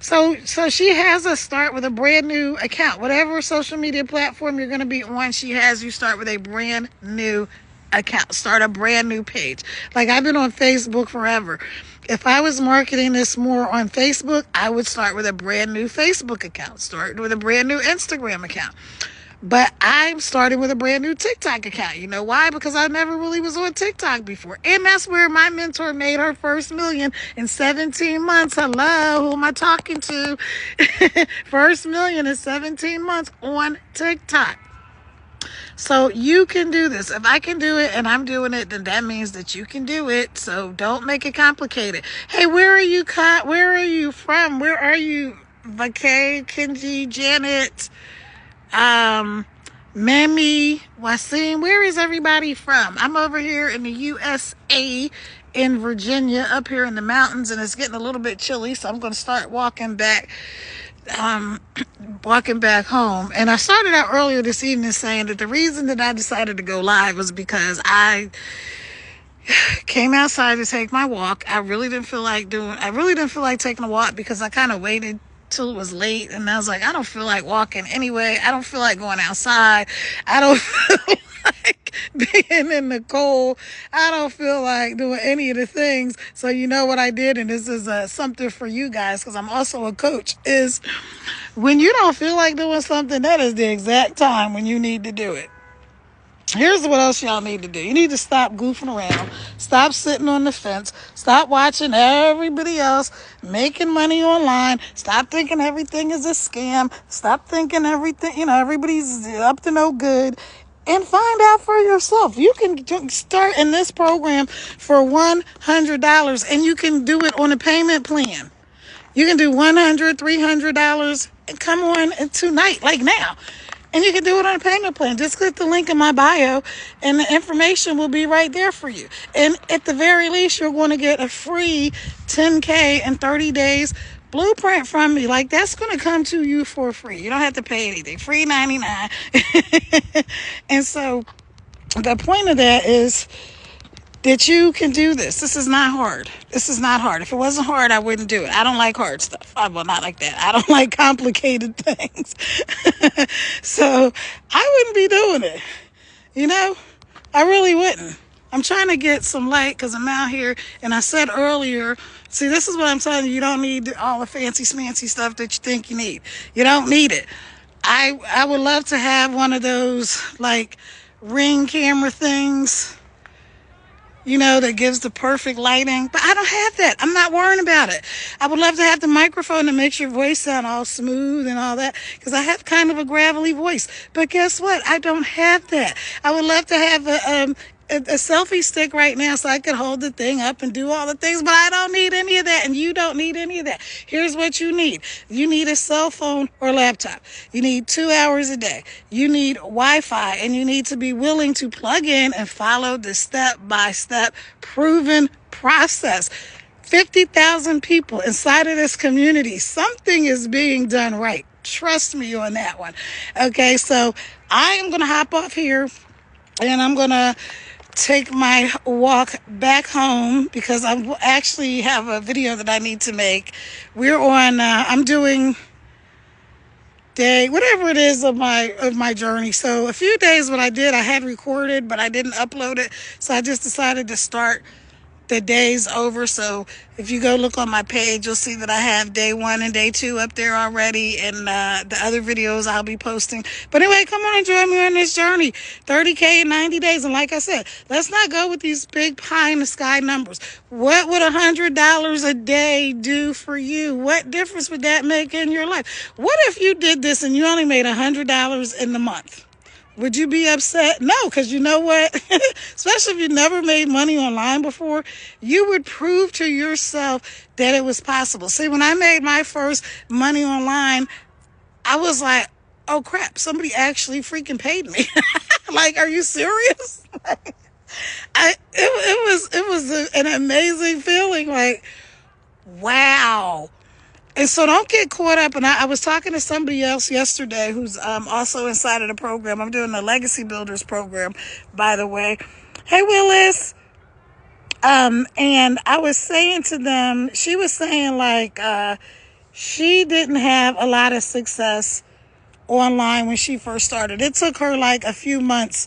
So she has us start with a brand new account. Whatever social media platform you're going to be on, she has you start with a brand new account. Start a brand new page. Like I've been on Facebook forever. If I was marketing this more on Facebook, I would start with a brand new Facebook account. Start with a brand new Instagram account. But I'm starting with a brand new TikTok account. You know why? Because I never really was on TikTok before. And that's where my mentor made her first million in 17 months. Hello, who am I talking to? First million in 17 months on TikTok. So you can do this. If I can do it and I'm doing it, then that means that you can do it. So don't make it complicated. Hey, where are you from? Where are you? Vacay, Kenji, Janet, Mammy, Wasim, where is everybody from? I'm over here in the USA, in Virginia, up here in the mountains, and it's getting a little bit chilly, so I'm going to start walking back home. And I started out earlier this evening saying that the reason that I decided to go live was because I came outside to take my walk. I really didn't feel like taking a walk because I kind of waited till it was late, and I was like, I don't feel like walking anyway. I don't feel like going outside. I don't feel like being in the cold. I don't feel like doing any of the things. So you know what I did, and this is something for you guys because I'm also a coach, is when you don't feel like doing something, that is the exact time when you need to do it. Here's what else y'all need to do. You need to stop goofing around. Stop sitting on the fence. Stop watching everybody else making money online. Stop thinking everything is a scam. Stop thinking everybody's up to no good. And find out for yourself. You can start in this program for $100 and you can do it on a payment plan. You can do $100, $300 and come on tonight, like now. And you can do it on a payment plan. Just click the link in my bio and the information will be right there for you. And at the very least, you're going to get a free 10K in 30 days blueprint from me. Like, that's going to come to you for free. You don't have to pay anything. Free 99. And so the point of that is that you can do this. This is not hard. This is not hard. If it wasn't hard, I wouldn't do it. I don't like hard stuff. Well, not like that. I don't like complicated things. So I wouldn't be doing it. You know, I really wouldn't. I'm trying to get some light because I'm out here. And I said earlier, see, this is what I'm telling you. You don't need all the fancy smancy stuff that you think you need. You don't need it. I would love to have one of those like Ring camera things, you know, that gives the perfect lighting. But I don't have that. I'm not worrying about it. I would love to have the microphone that makes your voice sound all smooth and all that, because I have kind of a gravelly voice. But guess what? I don't have that. I would love to have a selfie stick right now so I could hold the thing up and do all the things, but I don't need any of that, and you don't need any of that. Here's what you need. You need a cell phone or laptop. You need 2 hours a day. You need Wi-Fi, and you need to be willing to plug in and follow the step-by-step proven process. 50,000 people inside of this community. Something is being done right. Trust me on that one. Okay, so I am going to hop off here, and I'm going to take my walk back home because I actually have a video that I need to make. We're on, I'm doing day, whatever it is of my journey. So a few days what I did, I had recorded, but I didn't upload it. So I just decided to start the day's over. So if you go look on my page, you'll see that I have day 1 and day 2 up there already, and the other videos I'll be posting. But anyway, come on and join me on this journey. 30K in 90 days. And like I said, let's not go with these big pie in the sky numbers. What would $100 a day do for you? What difference would that make in your life? What if you did this and you only made $100 in the month? Would you be upset? No, because you know what? Especially if you never made money online before, you would prove to yourself that it was possible. See, when I made my first money online, I was like, oh crap, somebody actually freaking paid me. Like, are you serious? It was an amazing feeling. Like, wow. And so don't get caught up. And I was talking to somebody else yesterday who's also inside of the program. I'm doing the Legacy Builders program, by the way. Hey, Willis. And I was saying to them, she was saying like she didn't have a lot of success online when she first started. It took her like a few months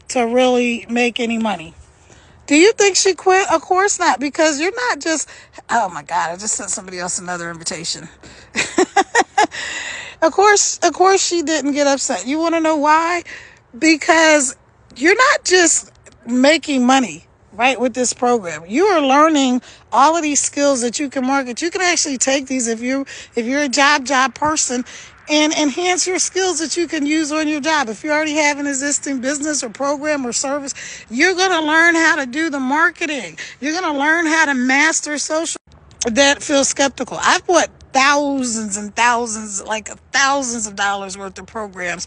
to really make any money. Do you think she quit? Of course not, because you're not just, oh my God, I just sent somebody else another invitation. Of course she didn't get upset. You want to know why? Because you're not just making money, right, with this program. You are learning all of these skills that you can market. You can actually take these if you're a job person and enhance your skills that you can use on your job. If you already have an existing business or program or service, you're going to learn how to do the marketing. You're going to learn how to master social. That feels skeptical. I've bought thousands and thousands, like thousands of dollars worth of programs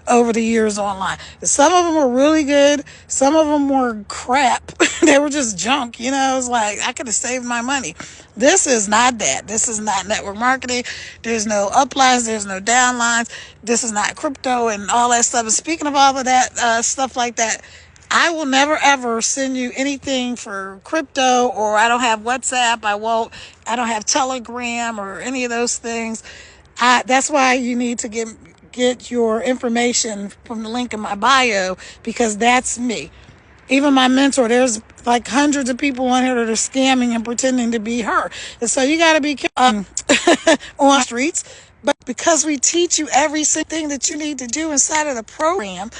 over the years online. Some of them were really good. Some of them were crap. They were just junk. You know, it was like, I could have saved my money. This is not that. This is not network marketing. There's no uplines. There's no downlines. This is not crypto and all that stuff. And speaking of all of that stuff like that, I will never ever send you anything for crypto, or I don't have WhatsApp. I don't have Telegram or any of those things. That's why you need to get your information from the link in my bio, because that's me. Even my mentor, there's like hundreds of people on here that are scamming and pretending to be her. And so you got to be careful on streets. But because we teach you every single thing that you need to do inside of the program,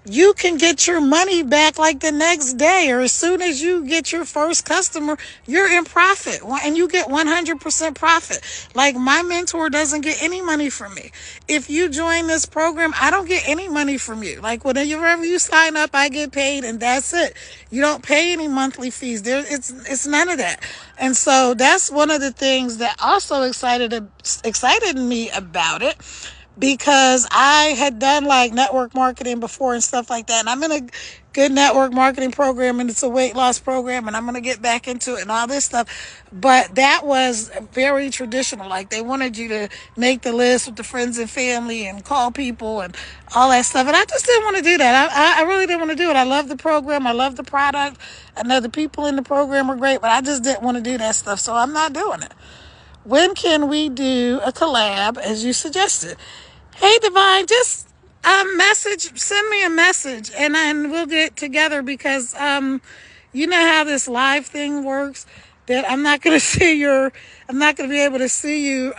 you can get your money back like the next day, or as soon as you get your first customer, you're in profit, and you get 100% profit. Like, my mentor doesn't get any money from me. If you join this program, I don't get any money from you. Like, whenever you sign up, I get paid, and that's it. You don't pay any monthly fees. It's none of that. And so that's one of the things that also excited me about it, because I had done like network marketing before and stuff like that. And I'm in a good network marketing program, and it's a weight loss program, and I'm going to get back into it and all this stuff. But that was very traditional. Like, they wanted you to make the list with the friends and family and call people and all that stuff. And I just didn't want to do that. I really didn't want to do it. I love the program. I love the product. I know the people in the program are great, but I just didn't want to do that stuff. So I'm not doing it. When can we do a collab as you suggested? Hey, Divine, just send me a message, and then we'll get together, because you know how this live thing works, that I'm not going to be able to see you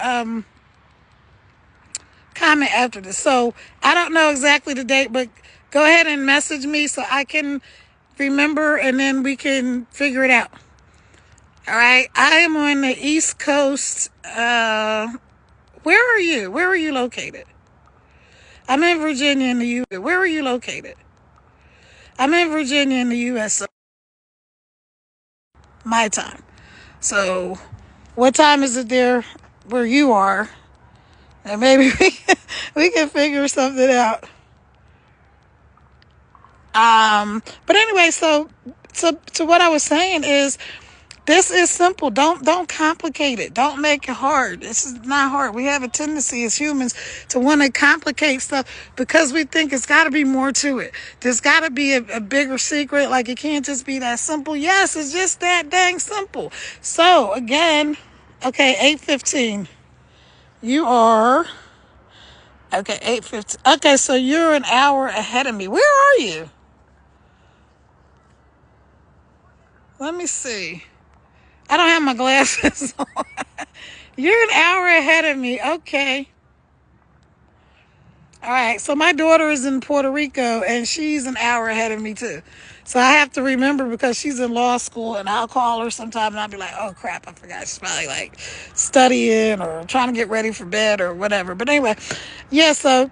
comment after this. So I don't know exactly the date, but go ahead and message me so I can remember, and then we can figure it out. All right. I am on the East Coast. Where are you? Where are you located? I'm in Virginia in the U.S. Where are you located? I'm in Virginia in the U.S. So my time. So what time is it there where you are? And maybe we can figure something out. But anyway, so what I was saying is, this is simple. Don't complicate it. Don't make it hard. This is not hard. We have a tendency as humans to want to complicate stuff because we think it's got to be more to it. There's got to be a bigger secret. Like, it can't just be that simple. Yes, it's just that dang simple. So again, okay, 8:15. You are okay. 8:15. Okay, so you're an hour ahead of me. Where are you? Let me see. I don't have my glasses on. You're an hour ahead of me. Okay. All right. So my daughter is in Puerto Rico and she's an hour ahead of me too. So I have to remember because she's in law school and I'll call her sometime and I'll be like, oh crap, I forgot. She's probably like studying or trying to get ready for bed or whatever. But anyway, yeah, so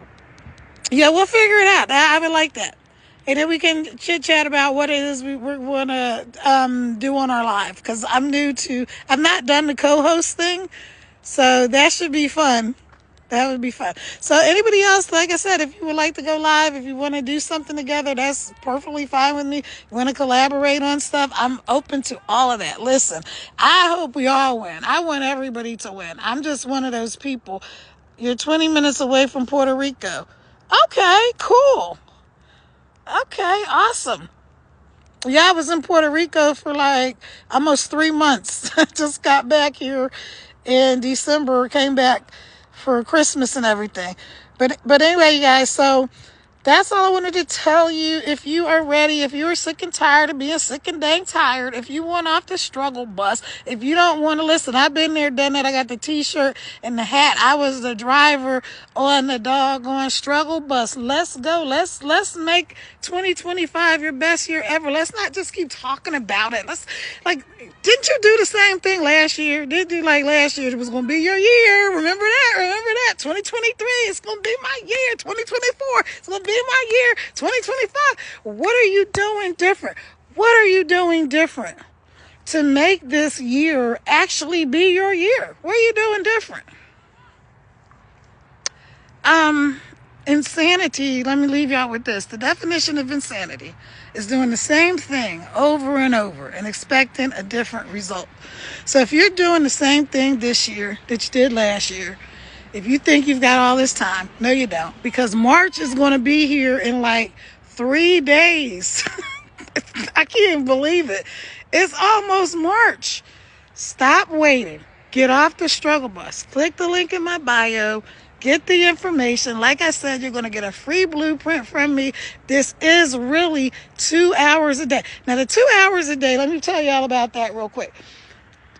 yeah, we'll figure it out. I would like that. And then we can chit chat about what it is we want to do on our live. Because I've not done the co-host thing. So that should be fun. That would be fun. So anybody else, like I said, if you would like to go live, if you want to do something together, that's perfectly fine with me. You want to collaborate on stuff, I'm open to all of that. Listen, I hope we all win. I want everybody to win. I'm just one of those people. You're 20 minutes away from Puerto Rico. Okay, cool. Okay, awesome. Yeah, I was in Puerto Rico for like almost 3 months. Just got back here in December, came back for Christmas and everything. But anyway, you guys, so that's all I wanted to tell you. If you are ready, if you are sick and tired of being sick and dang tired, if you want off the struggle bus, if you don't want to listen, I've been there, done that. I got the t-shirt and the hat. I was the driver on the doggone struggle bus. Let's go. Let's make 2025 your best year ever. Let's not just keep talking about it. Didn't you do the same thing last year? Did you like last year? It was going to be your year. Remember that? 2023, it's going to be my year. 2024, it's going to be my year. 2025. What are you doing different? What are you doing different to make this year actually be your year? What are you doing different? Insanity, let me leave y'all with this. The definition of insanity is doing the same thing over and over and expecting a different result. So if you're doing the same thing this year that you did last year, if you think you've got all this time, no you don't. Because March is going to be here in like 3 days. I can't even believe it. It's almost March. Stop waiting. Get off the struggle bus. Click the link in my bio. Get the information. Like I said, you're going to get a free blueprint from me. This is really 2 hours a day. Now, the 2 hours a day, let me tell you all about that real quick.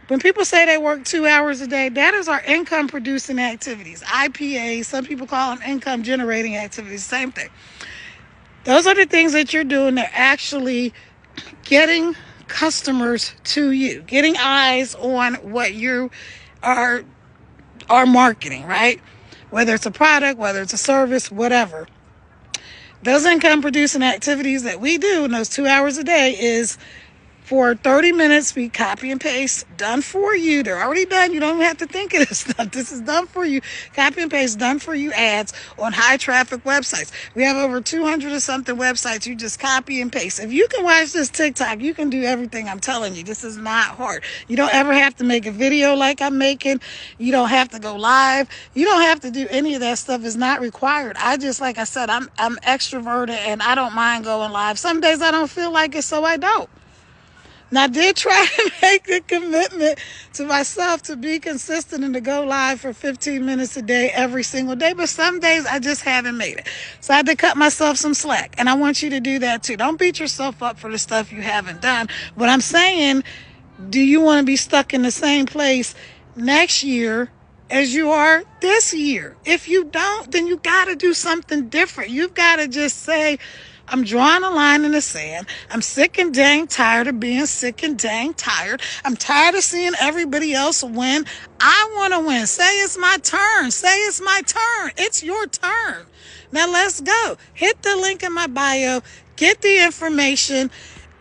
When people say they work 2 hours a day, that is our income producing activities. IPA, some people call them income generating activities, same thing. Those are the things that you're doing. They're actually getting customers to you, getting eyes on what you are marketing, right? Whether it's a product, whether it's a service, whatever. Those income producing activities that we do in those 2 hours a day is for 30 minutes, we copy and paste, done for you. They're already done. You don't even have to think of this stuff. This is done for you. Copy and paste, done for you ads on high traffic websites. We have over 200 or something websites. You just copy and paste. If you can watch this TikTok, you can do everything I'm telling you. This is not hard. You don't ever have to make a video like I'm making. You don't have to go live. You don't have to do any of that stuff. It's not required. Like I said, I'm extroverted and I don't mind going live. Some days I don't feel like it, so I don't. Now, I did try to make a commitment to myself to be consistent and to go live for 15 minutes a day every single day, but some days I just haven't made it. So I had to cut myself some slack, and I want you to do that too. Don't beat yourself up for the stuff you haven't done. But I'm saying, do you want to be stuck in the same place next year as you are this year? If you don't, then you got to do something different. You've got to just say, I'm drawing a line in the sand. I'm sick and dang tired of being sick and dang tired. I'm tired of seeing everybody else win. I want to win. Say it's my turn. Say it's my turn. It's your turn. Now let's go. Hit the link in my bio. Get the information.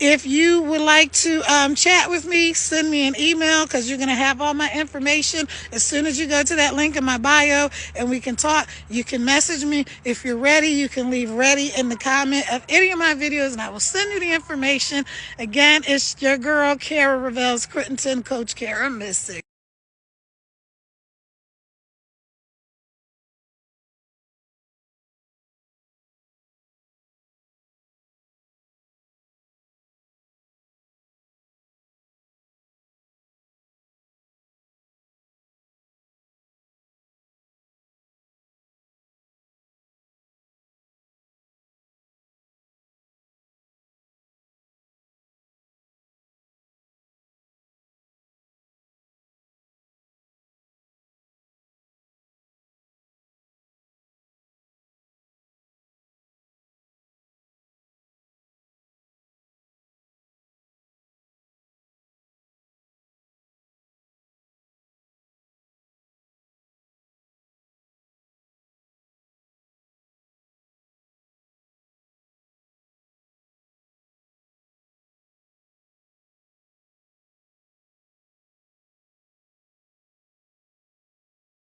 If you would like to chat with me, send me an email because you're going to have all my information as soon as you go to that link in my bio and we can talk. You can message me. If you're ready, you can leave ready in the comment of any of my videos and I will send you the information. Again, it's your girl, Kara Reveals Crittenton, Coach Kara Mystic.